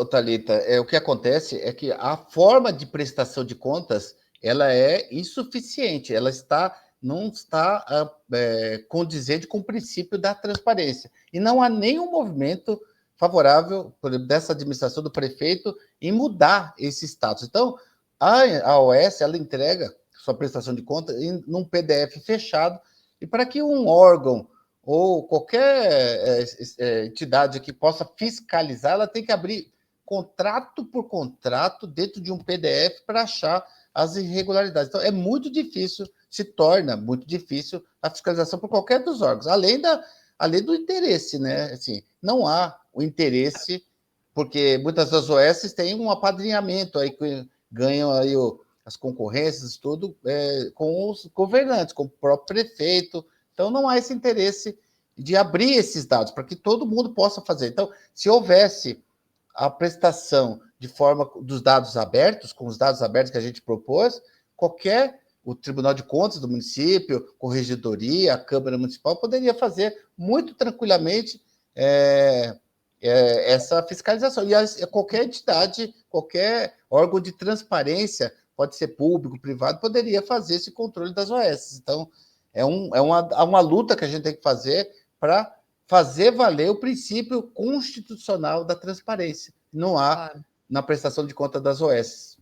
Thalita, o que acontece é que a forma de prestação de contas ela é insuficiente, não está condizente com o princípio da transparência. E não há nenhum movimento favorável, por exemplo, dessa administração do prefeito em mudar esse status. Então, a OS ela entrega sua prestação de contas num PDF fechado, e para que um órgão ou qualquer entidade que possa fiscalizar, ela tem que abrir contrato por contrato dentro de um PDF para achar as irregularidades. Então, é muito difícil, se torna muito difícil a fiscalização por qualquer dos órgãos, além do interesse, né? Assim, não há o interesse, porque muitas das OS têm um apadrinhamento aí, que ganham aí as concorrências, tudo, com os governantes, com o próprio prefeito. Então, não há esse interesse de abrir esses dados para que todo mundo possa fazer. Então, se houvesse a prestação de forma dos dados abertos, com os dados abertos que a gente propôs, o Tribunal de Contas do município, Corregedoria, a Câmara Municipal poderia fazer muito tranquilamente essa fiscalização. E qualquer entidade, qualquer órgão de transparência, pode ser público, privado, poderia fazer esse controle das OS. Então, é uma luta que a gente tem que fazer para fazer valer o princípio constitucional da transparência. Não há na prestação de conta das OS.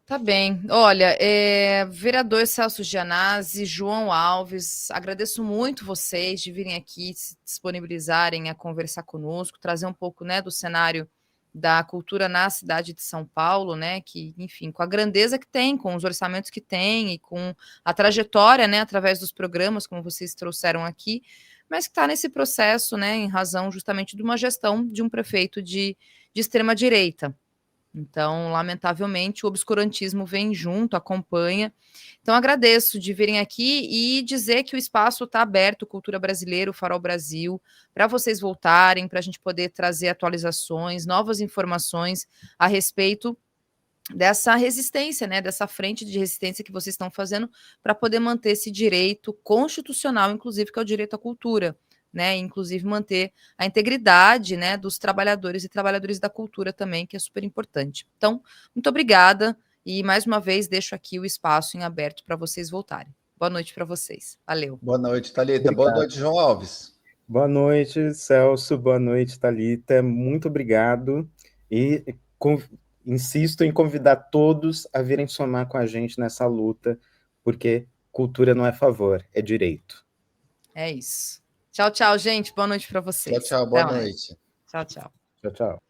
Tá bem. Olha, vereador Celso Gianazzi, João Alves, agradeço muito vocês de virem aqui, se disponibilizarem a conversar conosco, trazer um pouco, né, do cenário da cultura na cidade de São Paulo, né, que, enfim, com a grandeza que tem, com os orçamentos que tem e com a trajetória, né, através dos programas, como vocês trouxeram aqui, mas que está nesse processo, né, em razão justamente de uma gestão de um prefeito de extrema-direita. Então, lamentavelmente, o obscurantismo vem junto, acompanha. Então, agradeço de virem aqui e dizer que o espaço está aberto, Cultura Brasileira, o Farol Brasil, para vocês voltarem, para a gente poder trazer atualizações, novas informações a respeito dessa resistência, né, dessa frente de resistência que vocês estão fazendo para poder manter esse direito constitucional, inclusive, que é o direito à cultura, né, inclusive manter a integridade, né, dos trabalhadores e trabalhadoras da cultura também, que é super importante. Então, muito obrigada e mais uma vez deixo aqui o espaço em aberto para vocês voltarem. Boa noite para vocês. Valeu. Boa noite, Thalita. Boa noite, João Alves. Boa noite, Celso. Boa noite, Thalita. Muito obrigado e insisto em convidar todos a virem somar com a gente nessa luta, porque cultura não é favor, é direito. É isso. Tchau, tchau, gente. Boa noite para vocês. Tchau, boa noite. Tchau, tchau. Tchau, tchau.